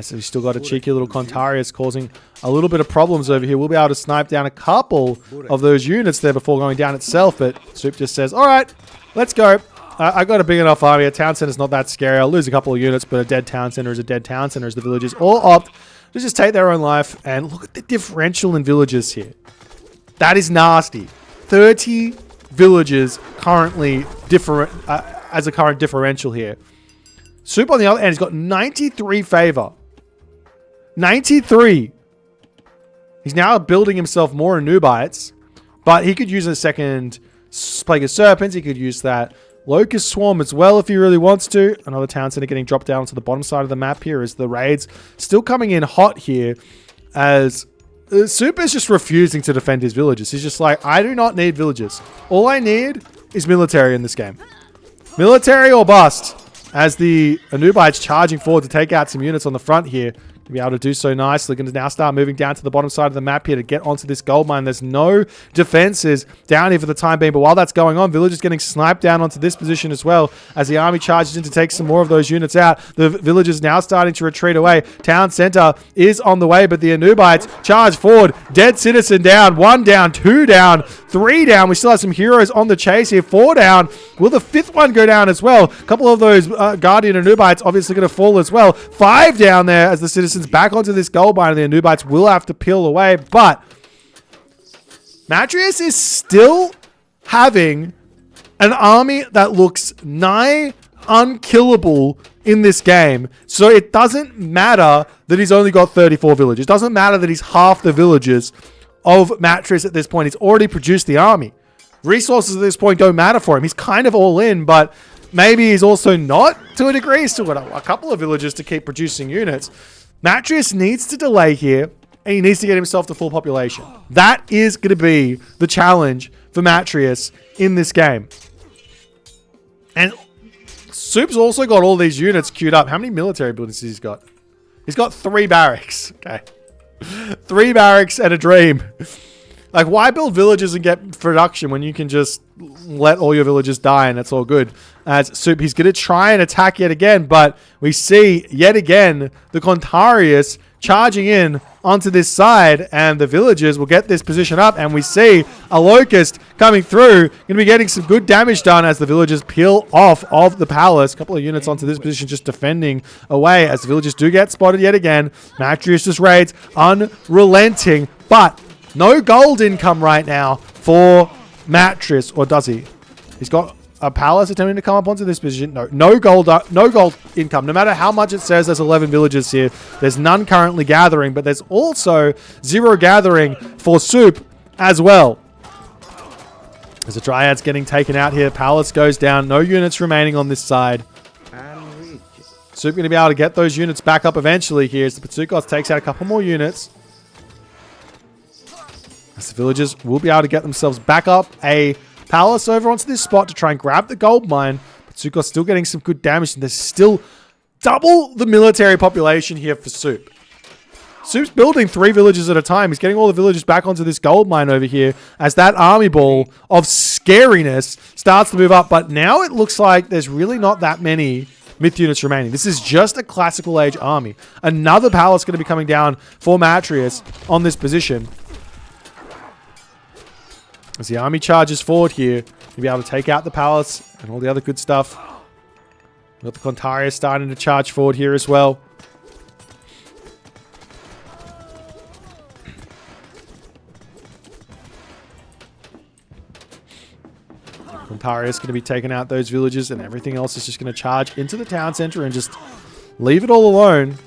So he's still got a cheeky little Contarius causing a little bit of problems over here. We'll be able to snipe down a couple of those units there before going down itself. But Soup just says, all right, let's go. I got a big enough army. A town center's not that scary. I'll lose a couple of units, but a dead town center is a dead town center as the villagers all opt to just take their own life. And look at the differential in villagers here. That is nasty. 30 villagers currently as a current differential here. Soup on the other end has got 93 favor. 93. He's now building himself more Anubites, but he could use a second Plague of Serpents. He could use that Locust Swarm as well if he really wants to. Another town center getting dropped down to the bottom side of the map here as the raids still coming in hot here as Soup is just refusing to defend his villages. He's just like, I do not need villages. All I need is military in this game. Military or bust. As the Anubites charging forward to take out some units on the front here. To be able to do so nicely. Going to now start moving down to the bottom side of the map here to get onto this gold mine. There's no defenses down here for the time being. But while that's going on, villagers getting sniped down onto this position as well. As the army charges in to take some more of those units out. The villagers now starting to retreat away. Town center is on the way. But the Anubites charge forward. Dead citizen down. 1 down. 2 down. 3 down. We still have some heroes on the chase here. 4 down. Will the 5th one go down as well? A couple of those Guardian Anubites obviously going to fall as well. 5 down there as the citizens back onto this gold mine. And the Anubites will have to peel away. But Matreiuss is still having an army that looks nigh unkillable in this game. So it doesn't matter that he's only got 34 villages. It doesn't matter that he's half the villages of Matreiuss at this point. He's already produced the army. Resources at this point don't matter for him. He's kind of all in, but maybe he's also not to a degree. He's still got a couple of villages to keep producing units. Matreiuss needs to delay here, and he needs to get himself to full population. That is going to be the challenge for Matreiuss in this game. And Soup's also got all these units queued up. How many military buildings has he got? He's got 3 barracks. Okay. 3 barracks and a dream. Like, why build villages and get production when you can just let all your villagers die and it's all good? As Soup, he's going to try and attack yet again, but we see yet again the Contarius charging in onto this side, and the villagers will get this position up, and we see a Locust coming through. Going to be getting some good damage done as the villagers peel off of the palace. A couple of units onto this position just defending away as the villagers do get spotted yet again. Matreiuss just raids unrelenting, but no gold income right now for Matreiuss, or does he? He's got a palace attempting to come up onto this position. No gold income. No matter how much it says there's 11 villages here, there's none currently gathering, but there's also 0 gathering for Soup as well. As the Dryad's getting taken out here, palace goes down. No units remaining on this side. Soup going to be able to get those units back up eventually here as the Patsukos takes out a couple more units. As the villagers will be able to get themselves back up a palace over onto this spot to try and grab the gold mine. But Zuko's still getting some good damage, and there's still double the military population here for Soup. Soup's building 3 villages at a time. He's getting all the villagers back onto this gold mine over here as that army ball of scariness starts to move up. But now it looks like there's really not that many myth units remaining. This is just a classical age army. Another palace going to be coming down for Matreiuss on this position. As the army charges forward here, you'll be able to take out the palace and all the other good stuff. We've got the Contarius starting to charge forward here as well. Contarius going to be taking out those villages, and everything else is just going to charge into the town center and just leave it all alone.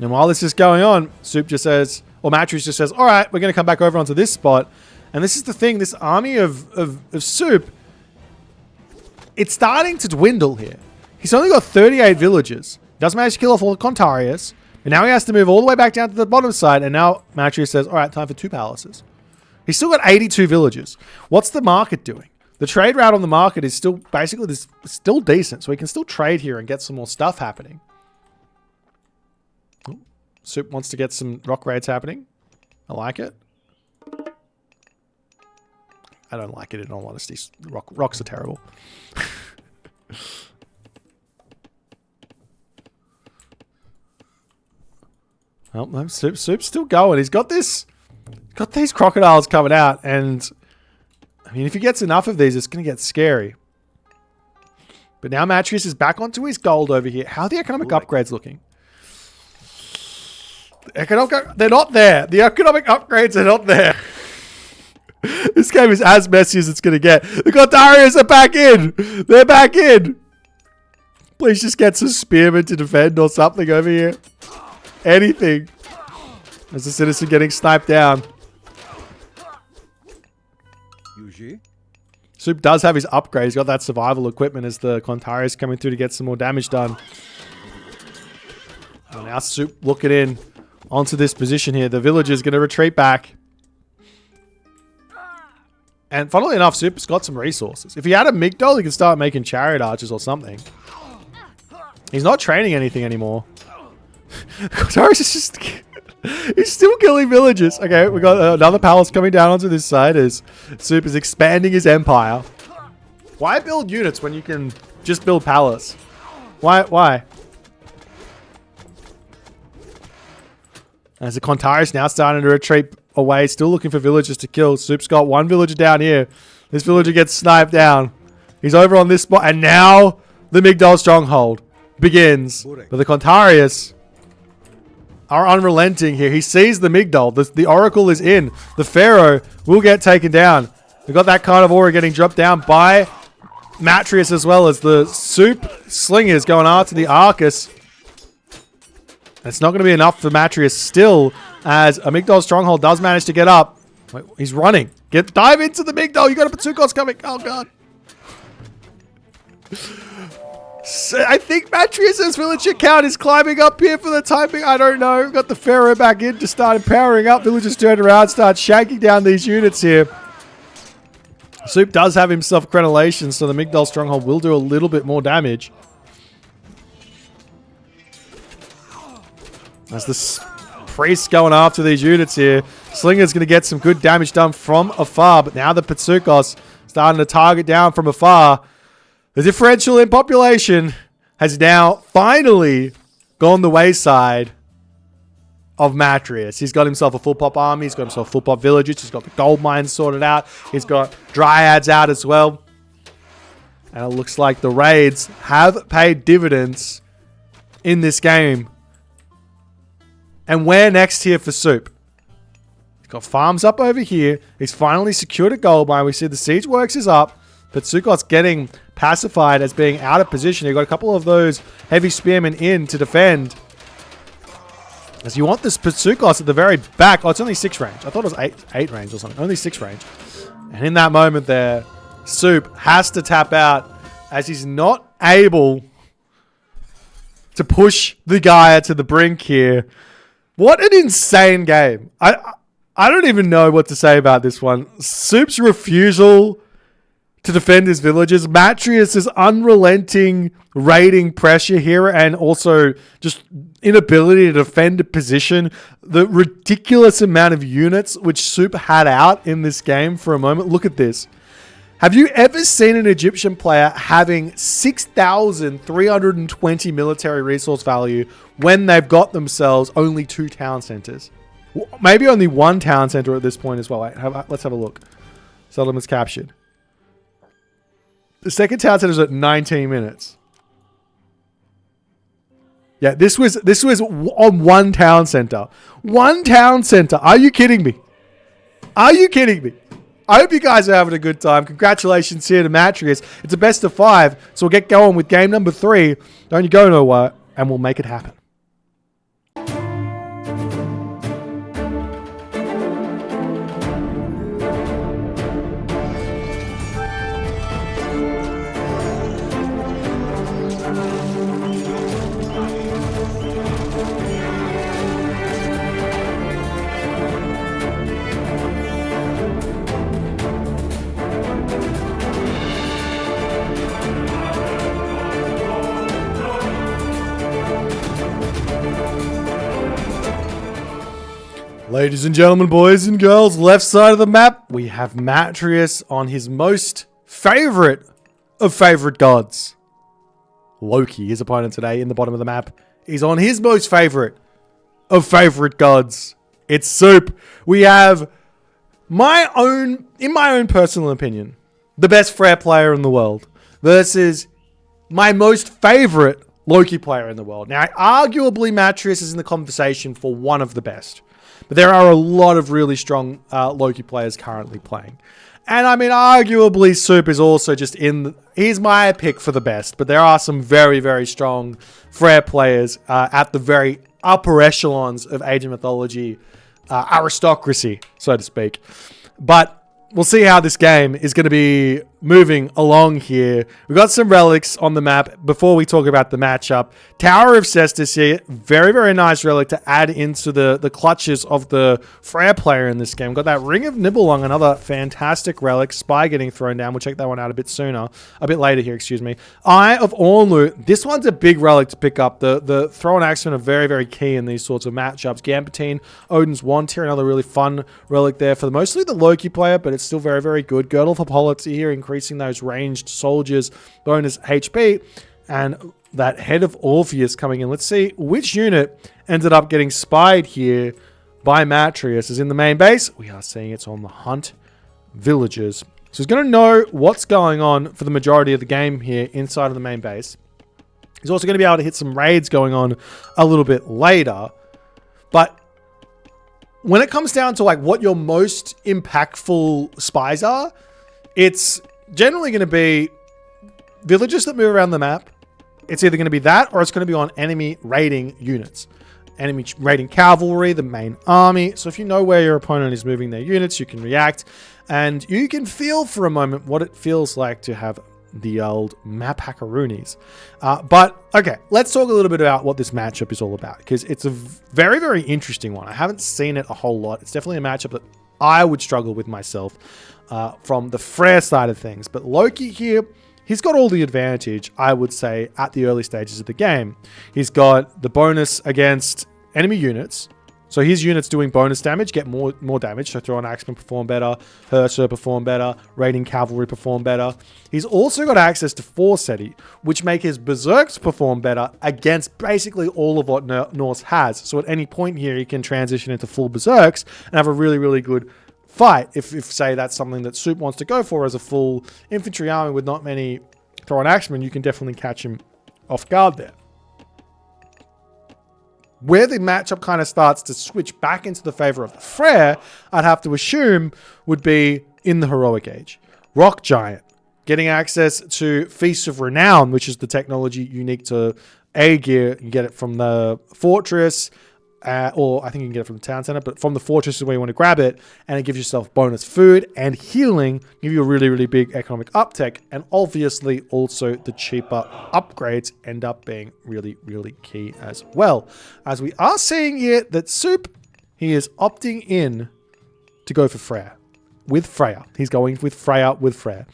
And while this is going on, Soup just says, or Matreiuss just says, all right, we're going to come back over onto this spot. And this is the thing, this army of Soup, it's starting to dwindle here. He's only got 38 villages. Doesn't manage to kill off all the Contarius. And now he has to move all the way back down to the bottom side. And now Matreiuss says, all right, time for 2 palaces. He's still got 82 villages. What's the market doing? The trade route on the market is still basically this, still decent. So he can still trade here and get some more stuff happening. Soup wants to get some rock raids happening. I like it. I don't like it in all honesty. Rocks are terrible. Well, no, Soup's still going. He's got these crocodiles coming out, and I mean, if he gets enough of these, it's going to get scary. But now Matreiuss is back onto his gold over here. How are the economic upgrades looking? They're not there. The economic upgrades are not there. This game is as messy as it's going to get. The Contarius are back in. They're back in. Please just get some spearmen to defend or something over here. Anything. As the citizen getting sniped down. Soup does have his upgrade. He's got that survival equipment as the Contarius coming through to get some more damage done. And now Soup looking in onto this position here. The villager's going to retreat back. And funnily enough, Soup's got some resources. If he had a Migdol, he could start making chariot archers or something. He's not training anything anymore. Contarius is just... he's still killing villagers. Okay, we got another palace coming down onto this side as Soup is expanding his empire. Why build units when you can just build palace? Why? As the Contarius now starting to retreat away, still looking for villagers to kill. Soup's got one villager down here. This villager gets sniped down. He's over on this spot, and now the Migdol stronghold begins. But the Contarius are unrelenting here. He sees the Migdol. The Oracle is in. The Pharaoh will get taken down. We've got that kind of aura getting dropped down by Matreiuss, as well as the Soup Slingers going after the Arcus. It's not going to be enough for Matreiuss still, as a Migdol stronghold does manage to get up. Wait, he's running. Dive into the Migdol. You got a Patsukos coming. Oh, God. So I think Matreiuss' villager count is climbing up here for the time being. I don't know. We've got the Pharaoh back in to start empowering up. Villagers turn around, start shanking down these units here. Soup does have himself crenellation, so the Migdol stronghold will do a little bit more damage. As the priest going after these units here. Slinger's going to get some good damage done from afar, but now the Patsukos starting to target down from afar. The differential in population has now finally gone the wayside of Matreiuss. He's got himself a full pop army. He's got himself full pop villagers. He's got the gold mines sorted out. He's got dryads out as well. And it looks like the raids have paid dividends in this game. And where next here for Soup? He's got farms up over here. He's finally secured a gold mine. We see the siege works is up. But Sukot's getting pacified as being out of position. You've got a couple of those heavy spearmen in to defend. As you want this Patsukos at the very back. Oh, it's only 6 range. I thought it was 8 range or something. Only 6 range. And in that moment there, Soup has to tap out as he's not able to push the Gaia to the brink here. What an insane game. I don't even know what to say about this one. Soup's refusal to defend his villagers. Matreiuss' unrelenting raiding pressure here, and also just inability to defend a position. The ridiculous amount of units which Soup had out in this game for a moment. Look at this. Have you ever seen an Egyptian player having 6,320 military resource value when they've got themselves only 2 town centers? Maybe only 1 town center at this point as well. Wait, let's have a look. Settlements captured. The second town center is at 19 minutes. Yeah, this was on 1 town center. 1 town center. Are you kidding me? Are you kidding me? I hope you guys are having a good time. Congratulations here to Matreiuss. It's a best of 5, so we'll get going with game number 3. Don't you go nowhere, and we'll make it happen. Ladies and gentlemen, boys and girls, left side of the map, we have Matreiuss on his most favorite of favorite gods. Loki, his opponent today in the bottom of the map, is on his most favorite of favorite gods. It's Soup. We have in my own personal opinion, the best Frere player in the world versus my most favorite Loki player in the world. Now, arguably Matreiuss is in the conversation for one of the best. But there are a lot of really strong Loki players currently playing. And I mean, arguably, Soup is also just he's my pick for the best. But there are some very, very strong Frere players at the very upper echelons of Age of Mythology aristocracy, so to speak. But we'll see how this game is going to be moving along here. We've got some relics on the map before we talk about the matchup. Tower of Cestus here. Very, very nice relic to add into the clutches of the Frere player in this game. We've got that Ring of Nibelung, another fantastic relic. Spy getting thrown down. We'll check that one out a bit later here, excuse me. Eye of Ornlu. This one's a big relic to pick up. The throw and action are very, very key in these sorts of matchups. Gambitine, Odin's Wand here, another really fun relic there for mostly the Loki player, but it's still very, very good. Girdle of Hippolyta here, increasing those ranged soldiers bonus HP. And that head of Orpheus coming in. Let's see which unit ended up getting spied here by Matreiuss. Is in the main base. We are seeing it's on the hunt villagers. So he's going to know what's going on for the majority of the game here inside of the main base. He's also going to be able to hit some raids going on a little bit later. But when it comes down to like what your most impactful spies are, it's generally going to be villagers that move around the map. It's either going to be that or it's going to be on enemy raiding units. Enemy raiding cavalry, the main army. So if you know where your opponent is moving their units, you can react. And you can feel for a moment what it feels like to have the old map hackaroonies. But okay, let's talk a little bit about what this matchup is all about, because it's a very, very interesting one. I haven't seen it a whole lot. It's definitely a matchup that I would struggle with myself from the Freyr side of things. But Loki here, he's got all the advantage, I would say, at the early stages of the game. He's got the bonus against enemy units. So his units doing bonus damage get more damage. So Thrown Axemen perform better, Herser perform better, Raiding Cavalry perform better. He's also got access to Forseti, which make his Berserks perform better against basically all of what Norse has. So at any point here, he can transition into full Berserks and have a really, really good fight. If say that's something that Soup wants to go for as a full infantry army with not many Thrown Axemen, you can definitely catch him off guard there. Where the matchup kind of starts to switch back into the favor of the Freyr, I'd have to assume would be in the heroic age. Rock Giant, getting access to Feast of Renown, which is the technology unique to Aegir. You can get it from the fortress, or I think you can get it from the town center, but from the fortress is where you want to grab it, and it gives yourself bonus food and healing, give you a really, really big economic uptick, and obviously also the cheaper upgrades end up being really, really key as well. As we are seeing here that Soup, he is opting in to go for Freya. With Freya. He's going with Freya with Freya.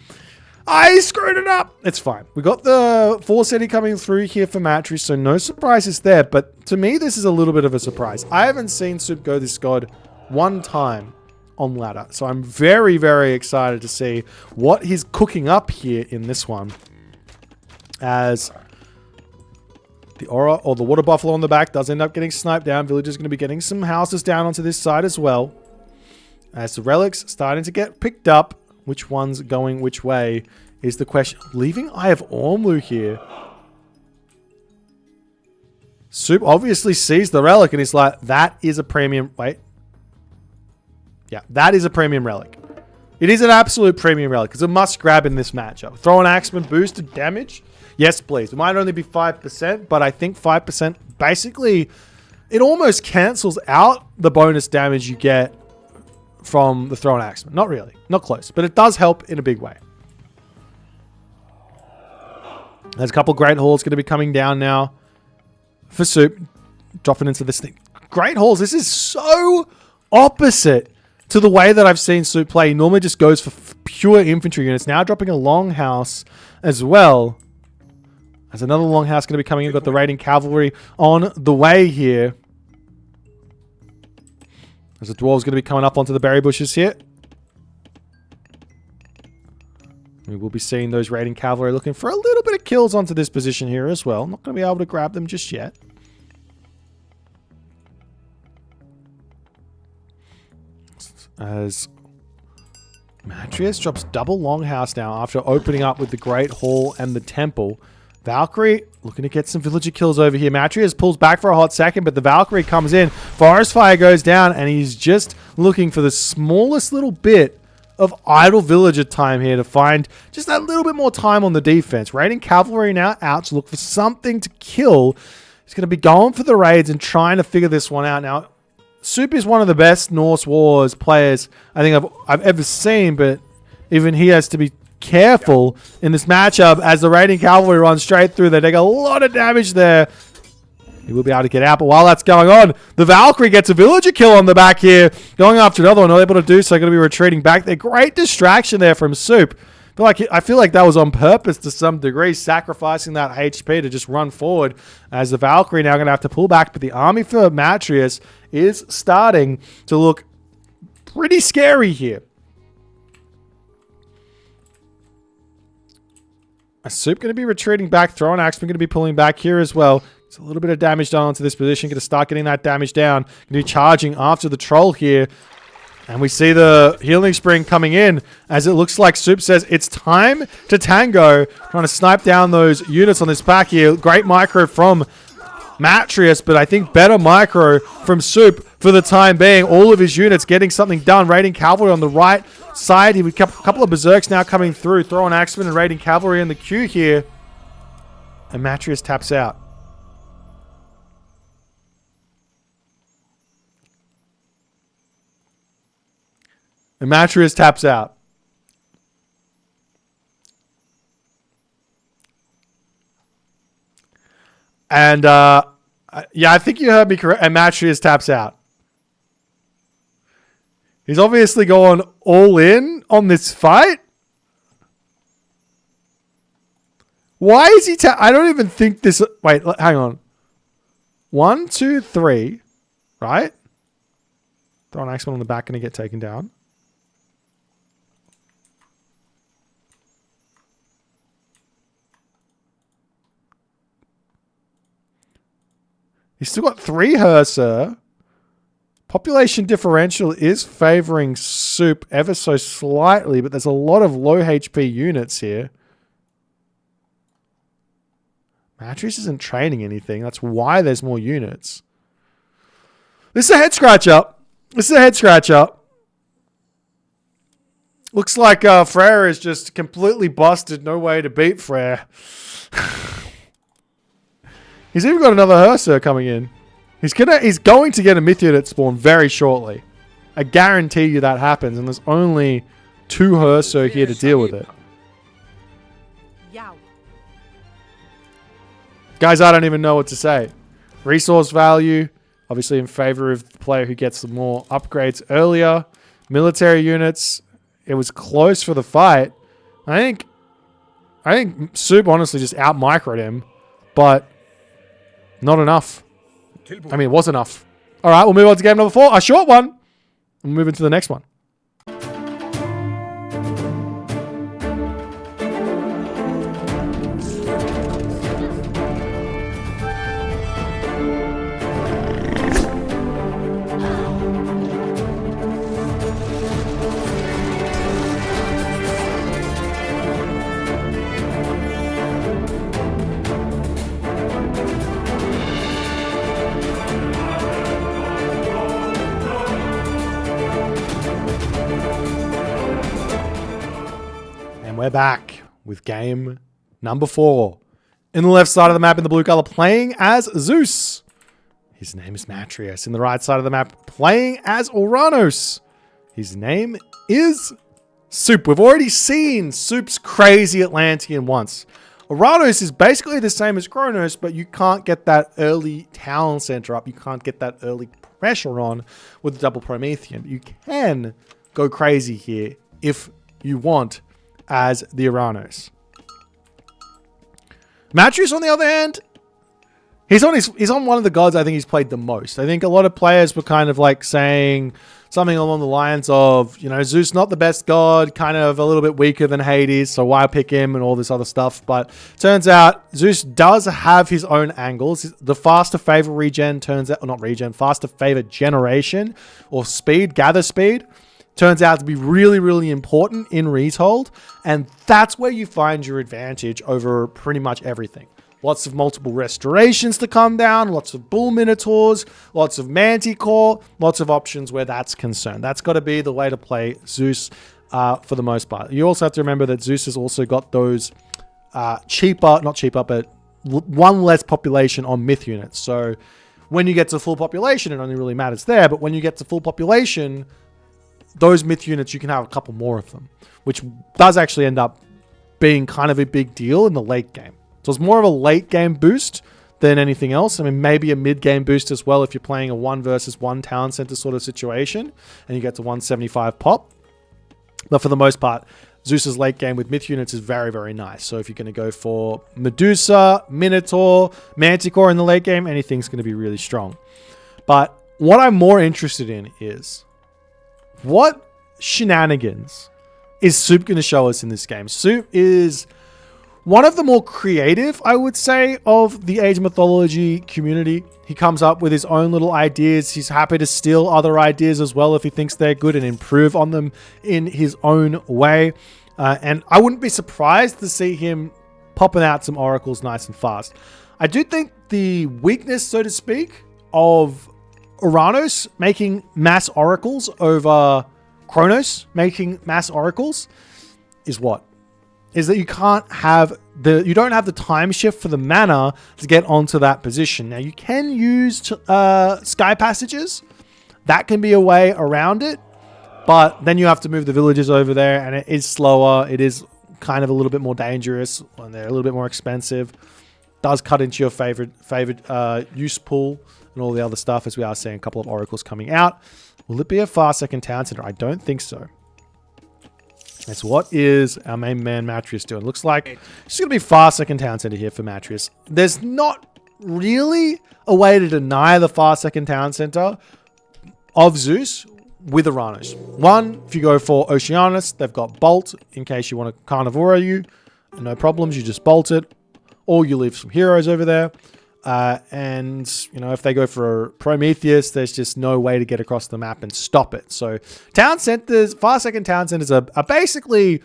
I screwed it up. It's fine. We got the Forseti coming through here for Matreiuss, so no surprises there. But to me, this is a little bit of a surprise. I haven't seen Soup go this god one time on ladder. So I'm very, very excited to see what he's cooking up here in this one. As the aura or the water buffalo on the back does end up getting sniped down. Villagers going to be getting some houses down onto this side as well. As the relics starting to get picked up. Which one's going which way is the question. Leaving Eye of Ormlu here. Soup obviously sees the relic and he's like, that is a premium. Wait. Yeah, that is a premium relic. It is an absolute premium relic. It's a must grab in this matchup. Throw an Axeman boosted damage. Yes, please. It might only be 5%, but I think 5% basically, it almost cancels out the bonus damage you get from the Thrown Axeman. Not really. Not close. But it does help in a big way. There's a couple Great Halls going to be coming down now for Soup. Dropping into this thing. Great Halls. This is so opposite to the way that I've seen Soup play. He normally just goes for pure infantry units. Now dropping a Longhouse as well. There's another Longhouse going to be coming in. Got the Raiding Cavalry on the way here. As the Dwarves going to be coming up onto the berry bushes here. We will be seeing those Raiding Cavalry looking for a little bit of kills onto this position here as well. Not going to be able to grab them just yet. As Matreiuss drops double Longhouse now after opening up with the Great Hall and the Temple. Valkyrie looking to get some villager kills over here. Matreiuss pulls back for a hot second, but the Valkyrie comes in. Forest Fire goes down, and he's just looking for the smallest little bit of idle villager time here to find just that little bit more time on the defense. Raiding Cavalry now out to look for something to kill. He's going to be going for the raids and trying to figure this one out. Now, Soup is one of the best Norse Wars players I think I've ever seen, but even he has to be careful in this matchup as the Raiding Cavalry runs straight through. They take a lot of damage there. He will be able to get out, but while that's going on, the Valkyrie gets a villager kill on the back here. Going after another one, not able to do so. Going to be retreating back there. Great distraction there from Soup. I feel like that was on purpose to some degree, sacrificing that HP to just run forward as the Valkyrie now going to have to pull back. But the army for Matreiuss is starting to look pretty scary here. Soup going to be retreating back. Throwing Axeman going to be pulling back here as well. It's a little bit of damage done onto this position. Going to start getting that damage down. Going to be charging after the troll here. And we see the healing spring coming in as it looks like Soup says it's time to tango. Trying to snipe down those units on this back here. Great micro from Matreiuss, but I think better micro from Soup for the time being. All of his units getting something done. Raiding Cavalry on the right side. He would a couple of Berserks now coming through. Throwing Axeman and Raiding Cavalry in the queue here. And Matreiuss taps out. And Matreiuss taps out. And, yeah, I think you heard me correct. And Matreiuss taps out. He's obviously going all in on this fight. Why is he I don't even think this... Wait, hang on. 1, 2, 3. Right? Throwing Axeman on the back, going to get taken down. He's still got 3 Herser. Population differential is favoring Soup ever so slightly, but there's a lot of low HP units here. Matreiuss isn't training anything. That's why there's more units. This is a head scratcher. This is a head scratcher. Looks like Freyr is just completely busted. No way to beat Freyr. He's even got another Herser coming in. He's going to get a myth unit spawn very shortly. I guarantee you that happens, and there's only 2 Herser here to deal with it. Guys, I don't even know what to say. Resource value, obviously in favor of the player who gets the more upgrades earlier. Military units, it was close for the fight. I think Soup honestly just out-microed him, but not enough. I mean, it was enough. All right, we'll move on to game number 4. A short one. We'll move into the next one. We're back with game number 4. In the left side of the map in the blue color, playing as Zeus. His name is Matreiuss. In the right side of the map, playing as Uranus. His name is Soup. We've already seen Soup's crazy Atlantean once. Uranus is basically the same as Kronos, but you can't get that early town center up. You can't get that early pressure on with the double Promethean. You can go crazy here if you want as the Uranus. Matreiuss, on the other hand, he's on one of the gods I think he's played the most. I think a lot of players were kind of like saying something along the lines of, you know, Zeus not the best god, kind of a little bit weaker than Hades, so why pick him and all this other stuff. But turns out Zeus does have his own angles. The faster favor regen turns out, or not regen, faster favor generation or speed, gather speed, turns out to be really, really important in Retold. And that's where you find your advantage over pretty much everything. Lots of multiple restorations to come down, lots of bull minotaurs, lots of manticore, lots of options where that's concerned. That's got to be the way to play Zeus for the most part. You also have to remember that Zeus has also got those not cheaper, but one less population on myth units. So when you get to full population, it only really matters there. But when you get to full population, those myth units, you can have a couple more of them, which does actually end up being kind of a big deal in the late game. So it's more of a late game boost than anything else. I mean, maybe a mid game boost as well if you're playing a 1 versus 1 town center sort of situation and you get to 175 pop. But for the most part, Zeus's late game with myth units is very, very nice. So if you're going to go for Medusa, Minotaur, Manticore in the late game, anything's going to be really strong. But what I'm more interested in is, what shenanigans is Soup going to show us in this game? Soup is one of the more creative, I would say, of the Age of Mythology community. He comes up with his own little ideas. He's happy to steal other ideas as well if he thinks they're good and improve on them in his own way. And I wouldn't be surprised to see him popping out some oracles nice and fast. I do think the weakness, so to speak, of Uranus making mass oracles over Kronos making mass oracles is what? Is that you don't have the time shift for the mana to get onto that position. Now you can use sky passages. That can be a way around it, but then you have to move the villages over there, and it is slower. It is kind of a little bit more dangerous, and they're a little bit more expensive. Does cut into your favored use pool and all the other stuff, as we are seeing a couple of oracles coming out. Will it be a far second town center? I don't think so. That's what is our main man Matreiuss doing. Looks like it's going to be far second town center here for Matreiuss. There's not really a way to deny the far second town center of Zeus with Uranus. One, if you go for Oceanus, they've got Bolt in case you want to carnivore you. No problems, you just bolt it. Or you leave some heroes over there. And, you know, if they go for Prometheus, there's just no way to get across the map and stop it. So town centers, far second town centers are basically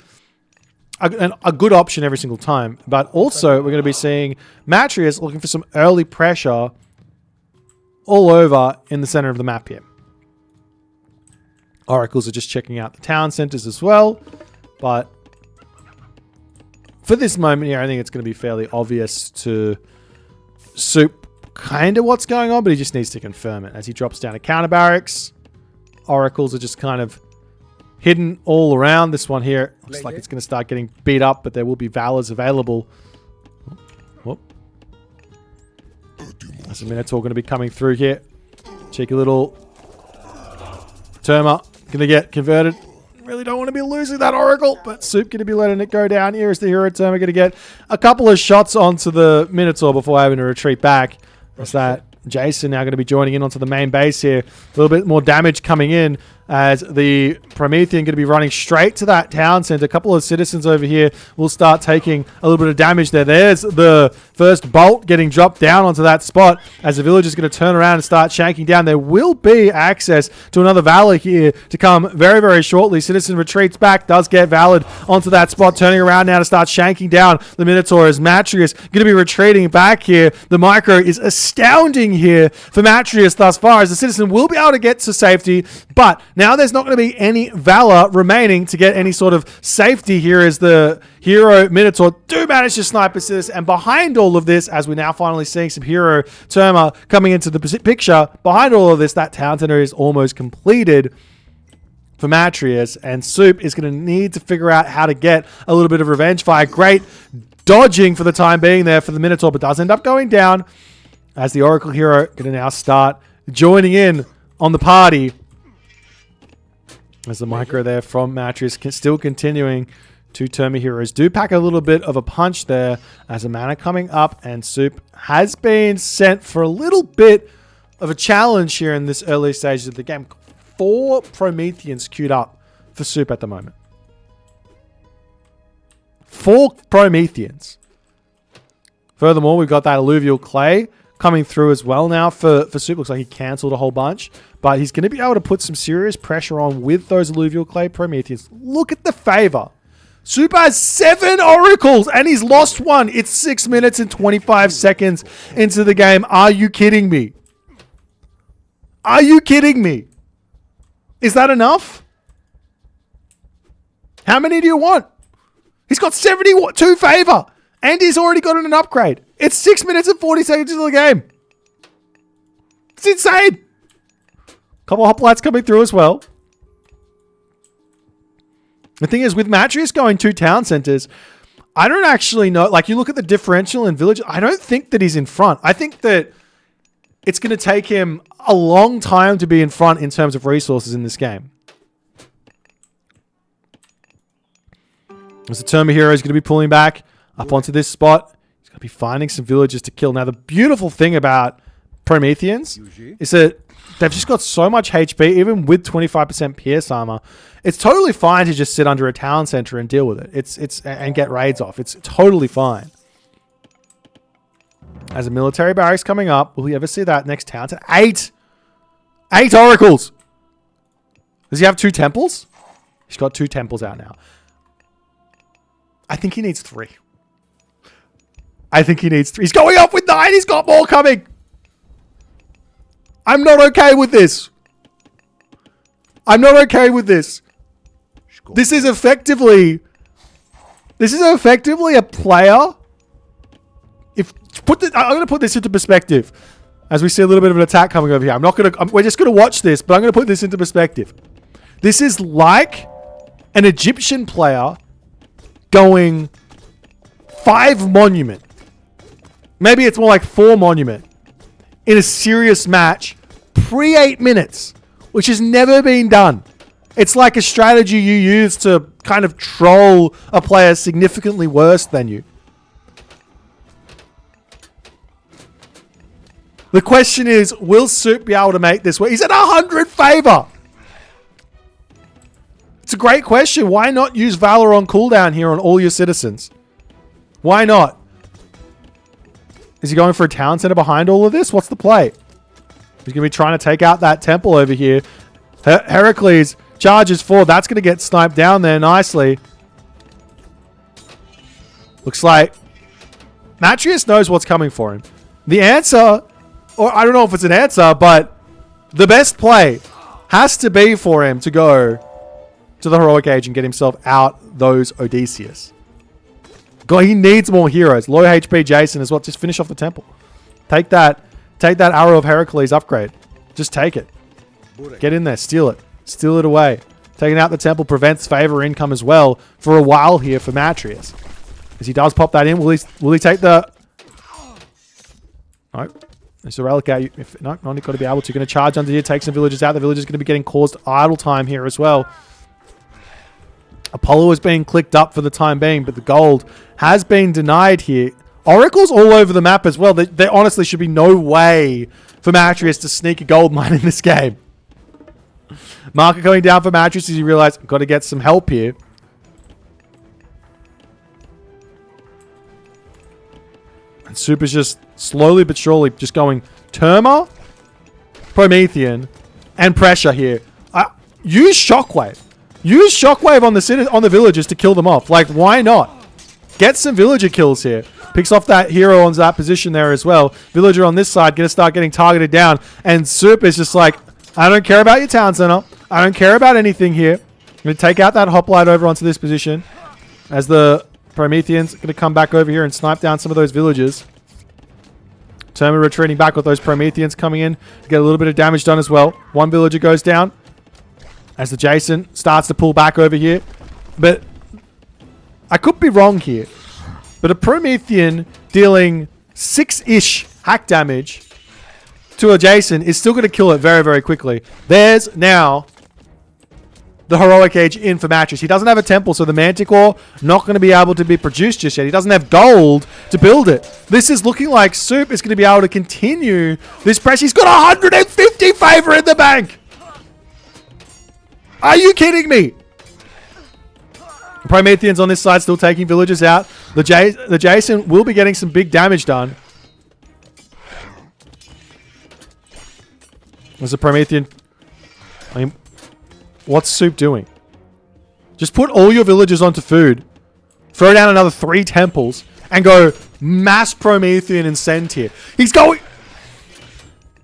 a good option every single time. But also, we're going to be seeing Matreiuss looking for some early pressure all over in the center of the map here. Oracles are just checking out the town centers as well. But for this moment here, I think it's going to be fairly obvious to Suppe kind of what's going on, but he just needs to confirm it. As he drops down a counter barracks, oracles are just kind of hidden all around. This one here looks like it's going to start getting beat up, but there will be valors available. Whoop. There's a Minotaur going to be coming through here. Cheeky little Terma going to get converted. Really don't want to be losing that oracle, but Suppe going to be letting it go down here as the hero Terma going to get a couple of shots onto the Minotaur before having to retreat back. That's that. Jason now going to be joining in onto the main base here. A little bit more damage coming in as the Promethean going to be running straight to that town center. A couple of citizens over here will start taking a little bit of damage there. There's the first bolt getting dropped down onto that spot as the village is going to turn around and start shanking down. There will be access to another Valor here to come very, very shortly. Citizen retreats back, does get Valid onto that spot, turning around now to start shanking down the Minotaur as Matreiuss going to be retreating back here. The micro is astounding here for Matreiuss thus far as the Citizen will be able to get to safety, but now there's not going to be any Valor remaining to get any sort of safety here as the hero Minotaur do manage to snipe a Citizen. And behind all of this, as we're now finally seeing some hero Terma coming into the picture, behind all of this, that town center is almost completed for Matreiuss, and Suppe is going to need to figure out how to get a little bit of revenge fire. Great dodging for the time being there for the Minotaur, but does end up going down as the Oracle hero going to now start joining in on the party. As the micro there from Matreiuss still continuing to Terma heroes. Do pack a little bit of a punch there as a mana coming up, and Suppe has been sent for a little bit of a challenge here in this early stages of the game. 4 Prometheans queued up for Suppe at the moment. 4 Prometheans. Furthermore, we've got that alluvial clay coming through as well now for Suppe. Looks like he cancelled a whole bunch, but he's going to be able to put some serious pressure on with those alluvial clay Prometheans. Look at the favor. Suppe has 7 oracles and he's lost 1. It's 6 minutes and 25 seconds into the game. Are you kidding me? Are you kidding me? Is that enough? How many do you want? He's got 72 favor and he's already gotten an upgrade. It's 6 minutes and 40 seconds into the game. It's insane. Couple of hoplites coming through as well. The thing is, with Matreiuss going 2 town centers, I don't actually know. Like, you look at the differential in Village, I don't think that he's in front. I think that it's going to take him a long time to be in front in terms of resources in this game. As the Terma hero is going to be pulling back up onto this spot. He's going to be finding some villagers to kill. Now, the beautiful thing about Prometheans is that They've just got so much HP, even with 25% pierce armor. It's totally fine to just sit under a town center and deal with it. And get raids off. It's totally fine. As a military barracks coming up, will we ever see that next town? 8 oracles. Does he have 2 temples? He's got 2 temples out now. I think he needs 3. He's going up with 9. He's got more coming. I'm not okay with this. This is effectively a player. I'm going to put this into perspective as we see a little bit of an attack coming over here. We're just going to watch this, but I'm going to put this into perspective. This is like an Egyptian player going 5 monument. Maybe it's more like 4 monument in a serious match pre 8 minutes, which has never been done. It's like a strategy you use to kind of troll a player significantly worse than you. The question is, will Suppe be able to make this work? He's at 100 favor. It's a great question. Why not use Valor on cooldown here on all your citizens? Why not? Is he going for a town center behind all of this? What's the play? He's going to be trying to take out that temple over here. Heracles charges forward. That's going to get sniped down there nicely. Looks like Matreiuss knows what's coming for him. The answer, or I don't know if it's an answer, but the best play has to be for him to go to the heroic age and get himself out those Odysseus. God, he needs more heroes. Low HP Jason is what. Just finish off the temple. Take that arrow of Heracles upgrade. Just take it. Get in there. Steal it. Steal it away. Taking out the temple prevents favor income as well for a while here for Matreiuss. As he does pop that in, will he take the... No. There's a relic out. No, only got to be able to. Going to charge under here. Take some villagers out. The villagers going to be getting caused idle time here as well. Apollo is being clicked up for the time being, but the gold has been denied here. Oracles all over the map as well. There honestly should be no way for Matreiuss to sneak a gold mine in this game. Marker going down for Matreiuss as he realized, got to get some help here. And Suppe's just slowly but surely just going Terma, Promethean, and pressure here. Use Shockwave. Use Shockwave on the villagers to kill them off. Like, why not? Get some villager kills here. Picks off that hero on that position there as well. Villager on this side going to start getting targeted down. And Suppe is just like, I don't care about your town center. I don't care about anything here. I'm going to take out that hoplite over onto this position. As the Prometheans going to come back over here and snipe down some of those villagers. Terma retreating back with those Prometheans coming in to get a little bit of damage done as well. One villager goes down. As the Jason starts to pull back over here. But I could be wrong here. But a Promethean dealing 6-ish hack damage to a Jason is still going to kill it very, very quickly. There's now the heroic age in for Matreiuss. He doesn't have a temple, so the Manticore not going to be able to be produced just yet. He doesn't have gold to build it. This is looking like Suppe is going to be able to continue this pressure. He's got 150 favor in the bank. Are you kidding me? Prometheans on this side still taking villagers out. The Jason will be getting some big damage done. There's a Promethean. I mean, what's Suppe doing? Just put all your villagers onto food. Throw down another 3 temples. And go mass Promethean and send here. He's going...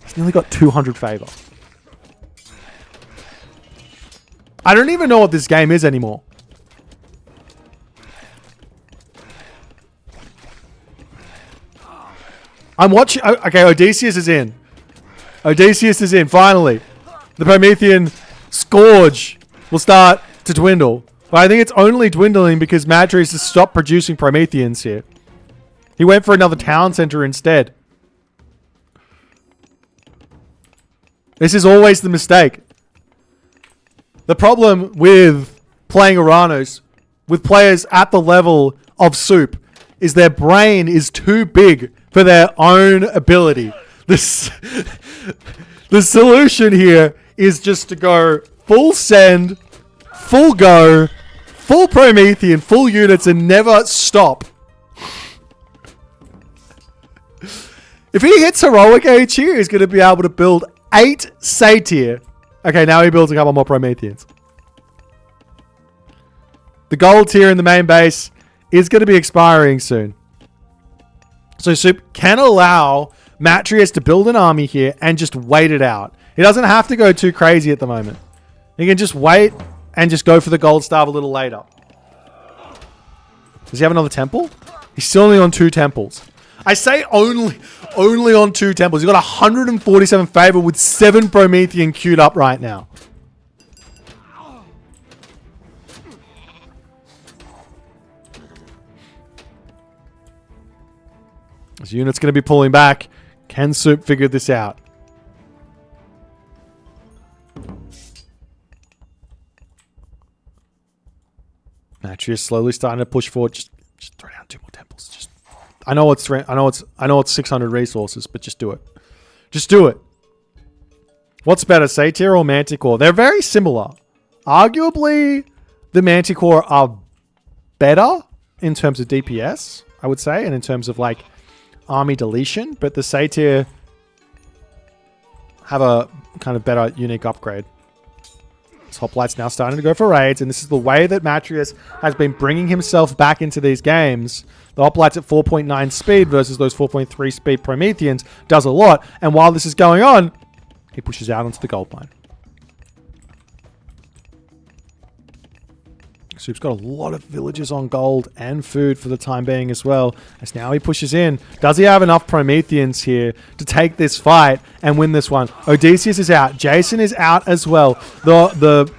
He's nearly got 200 favor. I don't even know what this game is anymore. I'm watching... Okay, Odysseus is in. Odysseus is in, finally. The Promethean Scourge will start to dwindle. But I think it's only dwindling because Matreiuss has stopped producing Prometheans here. He went for another town center instead. This is always the mistake. The problem with playing Uranus, with players at the level of Suppe, is their brain is too big for their own ability. The The solution here is just to go full send, full go, full Promethean, full units, and never stop. If he hits heroic age here, he's going to be able to build 8 Satyr. Okay, now he builds a couple more Prometheans. The gold tier in the main base is going to be expiring soon. So Suppe can allow Matreiuss to build an army here and just wait it out. He doesn't have to go too crazy at the moment. He can just wait and just go for the gold star a little later. Does he have another temple? He's still only on 2 temples. I say only on 2 temples. He's got 147 favor with 7 Promethean queued up right now. This unit's going to be pulling back. Can Suppe figure this out? Matreiuss slowly starting to push forward. Just throw down 2 more temples. I know it's 600 resources, but just do it. Just do it. What's better, Satyr or Manticore? They're very similar. Arguably, the Manticore are better in terms of DPS, I would say, and in terms of like army deletion, but the Satyr have a kind of better unique upgrade. Hoplites now starting to go for raids, and this is the way that Matreiuss has been bringing himself back into these games. The Hoplites at 4.9 speed versus those 4.3 speed Prometheans does a lot, and while this is going on, he pushes out onto the gold mine. Suppe's got a lot of villages on gold and food for the time being as well. As now he pushes in. Does he have enough Prometheans here to take this fight and win this one? Odysseus is out. Jason is out as well. The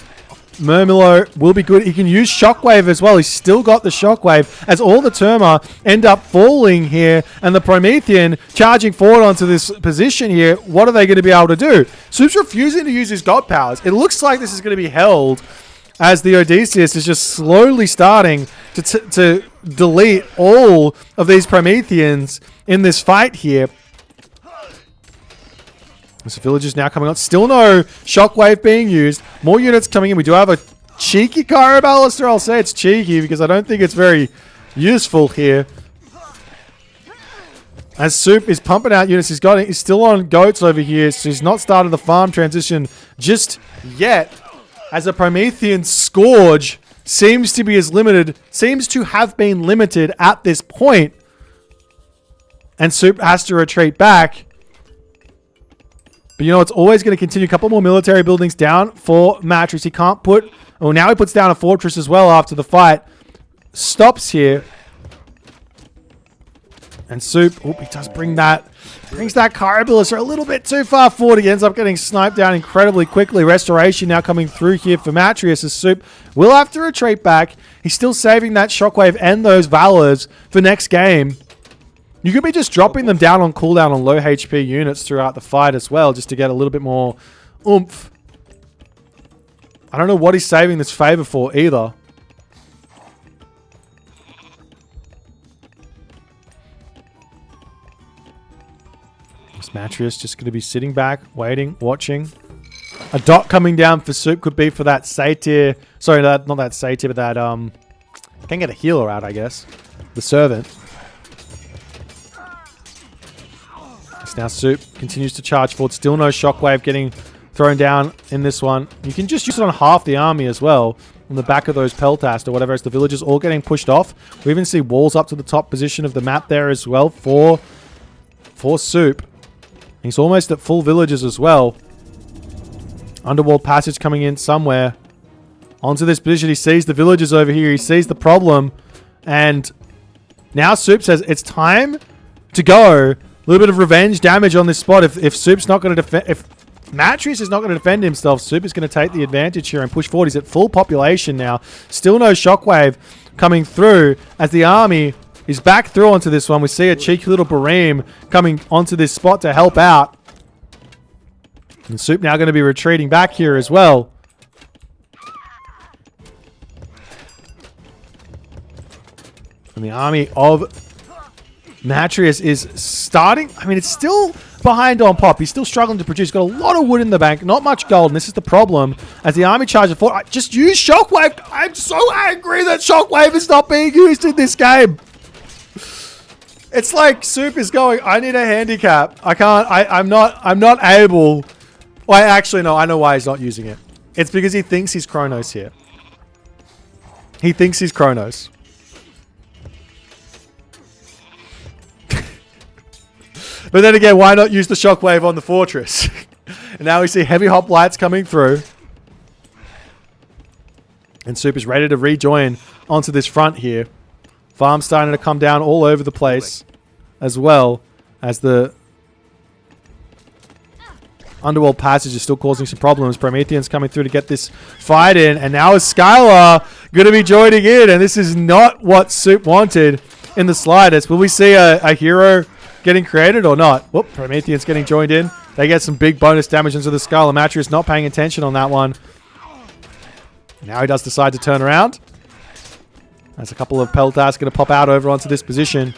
Murmillo will be good. He can use Shockwave as well. He's still got the Shockwave as all the Terma end up falling here, and the Promethean charging forward onto this position here. What are they going to be able to do? Suppe's refusing to use his god powers. It looks like this is going to be held as the Odysseus is just slowly starting to delete all of these Prometheans in this fight here. This village is now coming on. Still no Shockwave being used. More units coming in. We do have a cheeky Kyro Baluster. I'll say it's cheeky because I don't think it's very useful here. As Suppe is pumping out units, he's still on goats over here, so he's not started the farm transition just yet. As a Promethean Scourge seems to have been limited at this point. And Suppe has to retreat back. But you know, it's always going to continue. A couple more military buildings down for Matreiuss. He can't put... Well, now he puts down a fortress as well after the fight. Stops here. And Suppe... Oh, he does bring that... Brings that Kyrobaluster a little bit too far forward. He ends up getting sniped down incredibly quickly. Restoration now coming through here for Matreiuss as Suppe will have to retreat back. He's still saving that Shockwave and those Valors for next game. You could be just dropping them down on cooldown on low HP units throughout the fight as well, just to get a little bit more oomph. I don't know what he's saving this favor for either. Matreiuss just going to be sitting back, waiting, watching. A dot coming down for Suppe could be for that Satyr. Sorry, not that Satyr, but that can get a healer out, I guess. The Servant. So now Suppe continues to charge forward. Still no Shockwave getting thrown down in this one. You can just use it on half the army as well. On the back of those Peltast or whatever, as the villagers all getting pushed off. We even see walls up to the top position of the map there as well for Suppe. He's almost at full villages as well. Underworld passage coming in somewhere. Onto this position. He sees the villagers over here. He sees the problem. And now Suppe says it's time to go. A little bit of revenge damage on this spot. If Suppe's not going to defend... If Matreiuss is not going to defend himself, Suppe is going to take the advantage here and push forward. He's at full population now. Still no Shockwave coming through as the army... He's back through onto this one. We see a cheeky little Bareem coming onto this spot to help out. And Suppe now going to be retreating back here as well. And the army of Matreiuss is starting... I mean, it's still behind on pop. He's still struggling to produce. Got a lot of wood in the bank. Not much gold. And this is the problem. As the army charges forward, just use Shockwave. I'm so angry that Shockwave is not being used in this game. It's like Soup is going, I need a handicap. I can't, I'm not able. Well, actually, no, I know why he's not using it. It's because he thinks he's Kronos here. He thinks he's Kronos. But then again, why not use the Shockwave on the fortress? And now we see heavy hoplites coming through. And Soup is ready to rejoin onto this front here. Farm starting to come down all over the place, as well as the underworld passage is still causing some problems. Prometheans coming through to get this fight in, and now is Skylar going to be joining in, and this is not what Soup wanted in the slightest. Will we see a hero getting created or not? Whoop, Prometheans getting joined in. They get some big bonus damage into the Skylar. Matreiuss not paying attention on that one. Now he does decide to turn around. There's a couple of Peltas going to pop out over onto this position.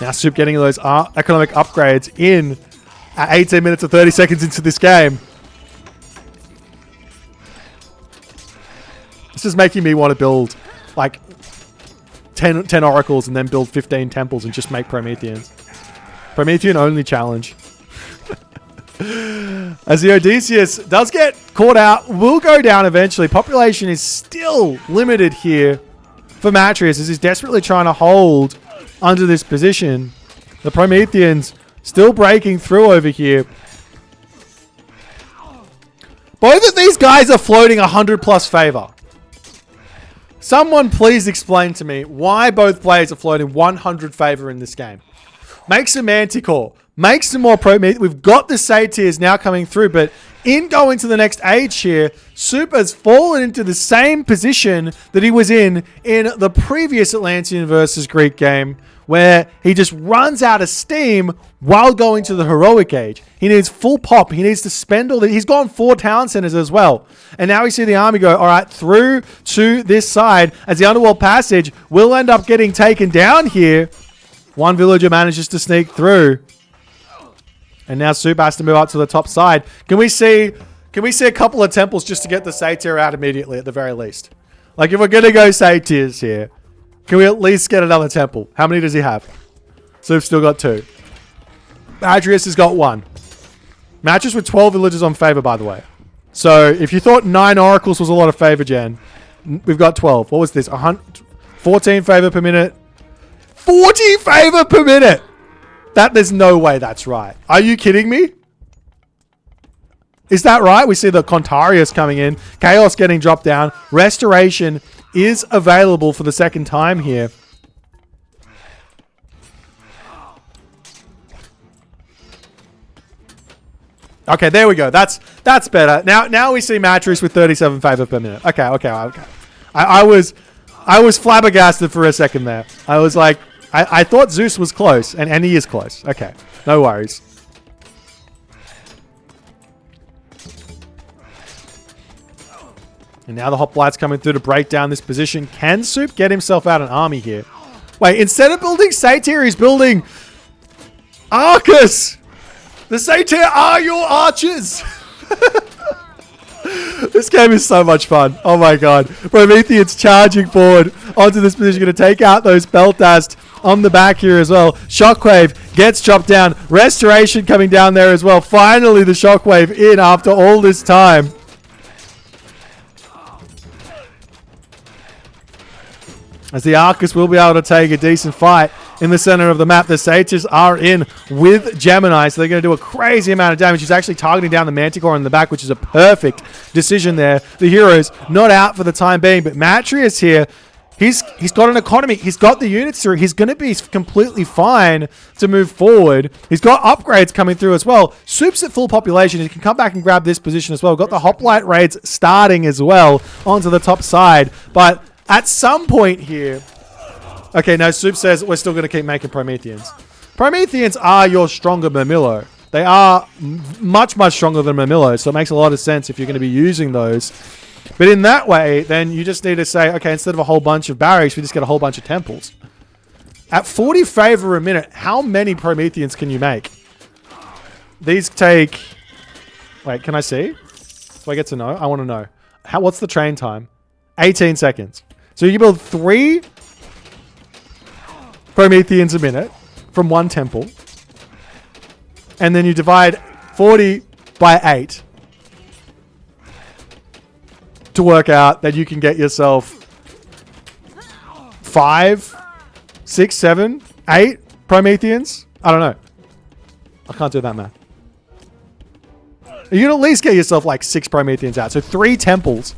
Now Soup getting those economic upgrades in at 18 minutes and 30 seconds into this game. This is making me want to build like 10 oracles and then build 15 temples and just make Prometheans. Promethean only challenge. As the Odysseus does get caught out, will go down eventually. Population is still limited here for Matreiuss as he's desperately trying to hold under this position. The Prometheans still breaking through over here. Both of these guys are floating 100 plus favor. Someone please explain to me why both players are floating 100 favor in this game. Make some Manticore. Make some more Prometheus. We've got the Satyrs now coming through, but in going to the next age here, Soup has fallen into the same position that he was in the previous Atlantean versus Greek game, where he just runs out of steam while going to the heroic age. He needs full pop. He needs to spend all the... He's gone 4 town centers as well. And now we see the army go, all right, through to this side as the underworld passage will end up getting taken down here. One villager manages to sneak through. And now Soup has to move up to the top side. Can we see a couple of temples just to get the Satyr out immediately at the very least? Like if we're going to go Satyrs here, can we at least get another temple? How many does he have? Soup's still got 2. Matreiuss has got 1. Matreiuss with 12 villagers on favor, by the way. So if you thought 9 oracles was a lot of favor, Jen, we've got 12. What was this? 14 favor per minute. 40 favor per minute! There's no way that's right. Are you kidding me? Is that right? We see the Contarius coming in. Chaos getting dropped down. Restoration is available for the second time here. Okay, there we go. That's better. Now we see Matreiuss with 37 favor per minute. Okay. I was flabbergasted for a second there. I was like, I thought Zeus was close, and he is close. Okay, no worries. And now the hoplites coming through to break down this position. Can Soup get himself out an army here? Wait, instead of building Satyr, he's building Arcus. The Satyr are your archers. This game is so much fun. Oh my god. Prometheans charging forward onto this position. Going to take out those Beltast on the back here as well. Shockwave gets chopped down. Restoration coming down there as well. Finally the Shockwave in after all this time. As the Arcus will be able to take a decent fight in the center of the map. The Satyrs are in with Gemini, so they're going to do a crazy amount of damage. He's actually targeting down the Manticore in the back, which is a perfect decision there. The hero's not out for the time being, but Matreiuss here, he's got an economy. He's got the units through. He's going to be completely fine to move forward. He's got upgrades coming through as well. Soup's at full population. He can come back and grab this position as well. We've got the Hoplite raids starting as well onto the top side, but at some point here... Okay, no, Soup says we're still going to keep making Prometheans. Prometheans are your stronger Murmillo. They are much, much stronger than Murmillo, so it makes a lot of sense if you're going to be using those. But in that way, then you just need to say, okay, instead of a whole bunch of barracks, we just get a whole bunch of temples. At 40 favor a minute, how many Prometheans can you make? these take... Wait, can I see? Do I get to know? I want to know. What's the train time? 18 seconds. So you can build 3 Prometheans a minute from one temple. And then you divide 40 by 8 to work out that you can get yourself 5, 6, 7, 8 Prometheans. I don't know. I can't do that math. You can at least get yourself like 6 Prometheans out. So 3 temples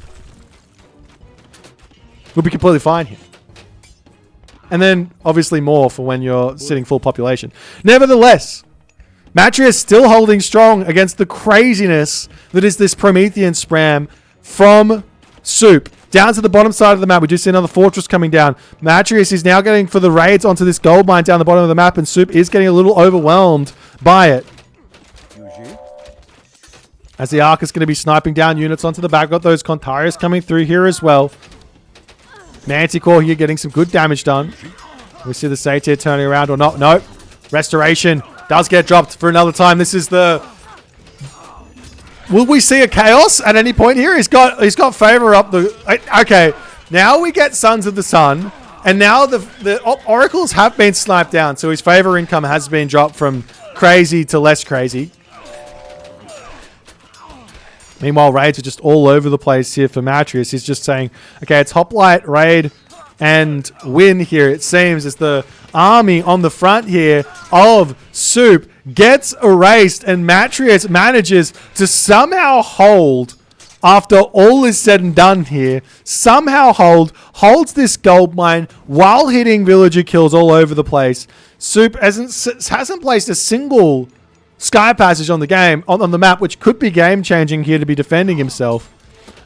will be completely fine here. And then obviously more for when you're sitting full population. Nevertheless, Matreiuss still holding strong against the craziness that is this Promethean spam from Suppe. Down to the bottom side of the map, we do see another fortress coming down. Matreiuss is now getting for the raids onto this gold mine down the bottom of the map, and Suppe is getting a little overwhelmed by it. As the Arc is going to be sniping down units onto the back. Got those Contarius coming through here as well. Manticore here getting some good damage done. We see the Satyr turning around or not. Nope. Restoration does get dropped for another time. This is the... Will we see a Chaos at any point here? He's got favor up the... Okay. Now we get Sons of the Sun. And now the Oracles have been sniped down. So his favor income has been dropped from crazy to less crazy. Meanwhile, raids are just all over the place here for Matreiuss. He's just saying, okay, it's Hoplite, raid, and win here, it seems, as the army on the front here of Suppe gets erased, and Matreiuss manages to somehow hold, after all is said and done here, holds this gold mine while hitting villager kills all over the place. Suppe hasn't placed a single Sky Passage on the game, on the map, which could be game-changing here to be defending himself.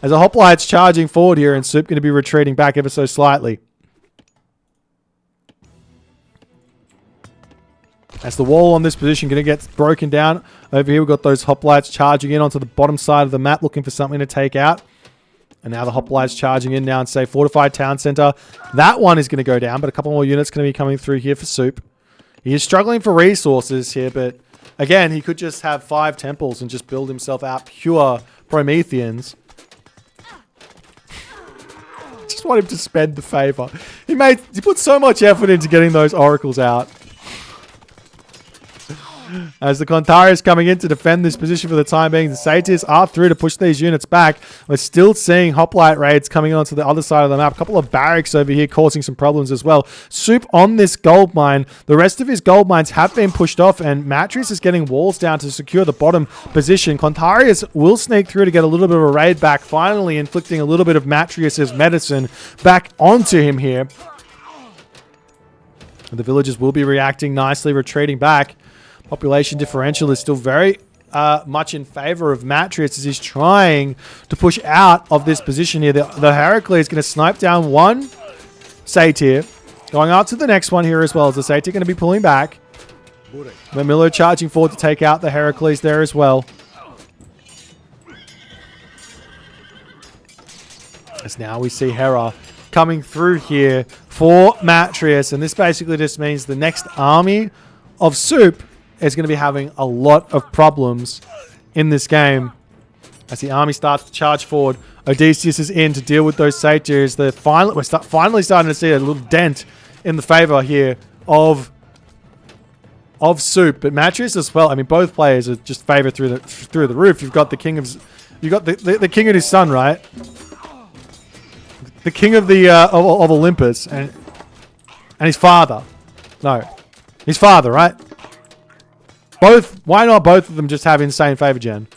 As a Hoplite's charging forward here, and Suppe going to be retreating back ever so slightly. As the wall on this position going to get broken down. Over here, we've got those Hoplites charging in onto the bottom side of the map, looking for something to take out. And now the Hoplites charging in now and say Fortified Town Center. That one is going to go down, but a couple more units going to be coming through here for Suppe. He is struggling for resources here, but... Again, he could just have 5 temples and just build himself out pure Prometheans. Just want him to spend the favor. He put so much effort into getting those oracles out. As the Contarius coming in to defend this position for the time being, the Satyrs are through to push these units back. We're still seeing Hoplite raids coming onto the other side of the map. A couple of barracks over here causing some problems as well. Suppe on this gold mine. The rest of his gold mines have been pushed off, and Matreiuss is getting walls down to secure the bottom position. Contarius will sneak through to get a little bit of a raid back, finally inflicting a little bit of Matreiuss's medicine back onto him here. And the villagers will be reacting nicely, retreating back. Population differential is still very much in favor of Matreiuss as he's trying to push out of this position here. The Heracles is going to snipe down one Satyr. Going out to the next one here as well. As the Satyr going to be pulling back. Milo charging forward to take out the Heracles there as well. As now we see Hera coming through here for Matreiuss. And this basically just means the next army of Suppe is going to be having a lot of problems in this game. As the army starts to charge forward, Odysseus is in to deal with those Satyrs. We're finally starting to see a little dent in the favor here of Suppe, but Matreiuss as well. I mean, both players are just favored through the roof. You've got the king of the king and his son, right? The king of the of Olympus and his father. No, his father, right? Both. Why not both of them just have insane favor gen?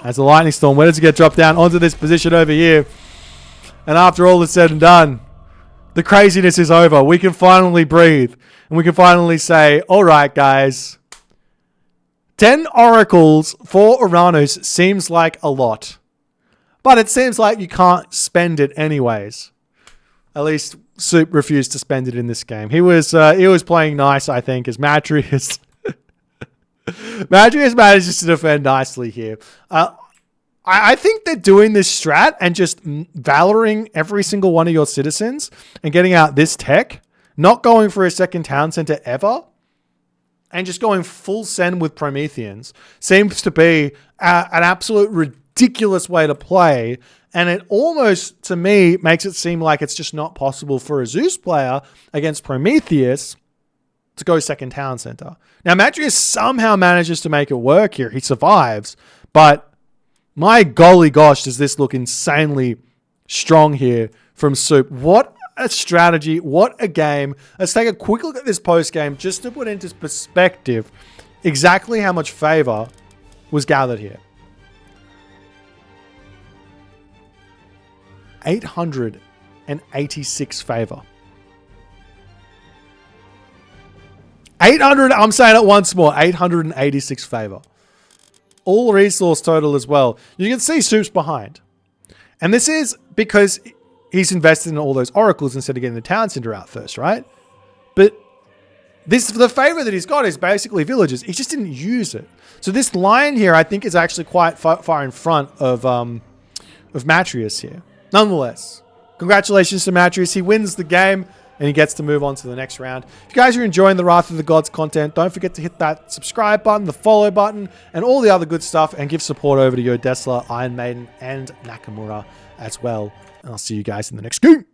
As the lightning storm, where does it get dropped down onto this position over here? And after all is said and done, the craziness is over. We can finally breathe. And we can finally say, all right, guys. 10 oracles for Uranus seems like a lot. But it seems like you can't spend it anyways. At least Suppe refused to spend it in this game. He was playing nice, I think, as Matreiuss. Matreiuss manages to defend nicely here. I think that doing this strat and just valoring every single one of your citizens and getting out this tech not going for a second town center ever, and just going full send with Prometheans seems to be an absolute ridiculous way to play. And it almost, to me, makes it seem like it's just not possible for a Zeus player against Prometheus to go second town center. Now, Matreiuss somehow manages to make it work here. He survives. But my golly gosh, does this look insanely strong here from Suppe. What a strategy. What a game. Let's take a quick look at this post game just to put into perspective exactly how much favor was gathered here. 886 favor. 800, I'm saying it once more, 886 favor. All resource total as well. You can see Suppe's behind. And this is because he's invested in all those oracles instead of getting the town center out first, right? But the favor that he's got is basically villages. He just didn't use it. So this line here, I think, is actually quite far in front of Matreiuss here. Nonetheless, congratulations to Matreiuss. He wins the game and he gets to move on to the next round. If you guys are enjoying the Wrath of the Gods content, don't forget to hit that subscribe button, the follow button, and all the other good stuff, and give support over to Yodesla, Iron Maiden, and Nakamura as well. And I'll see you guys in the next game.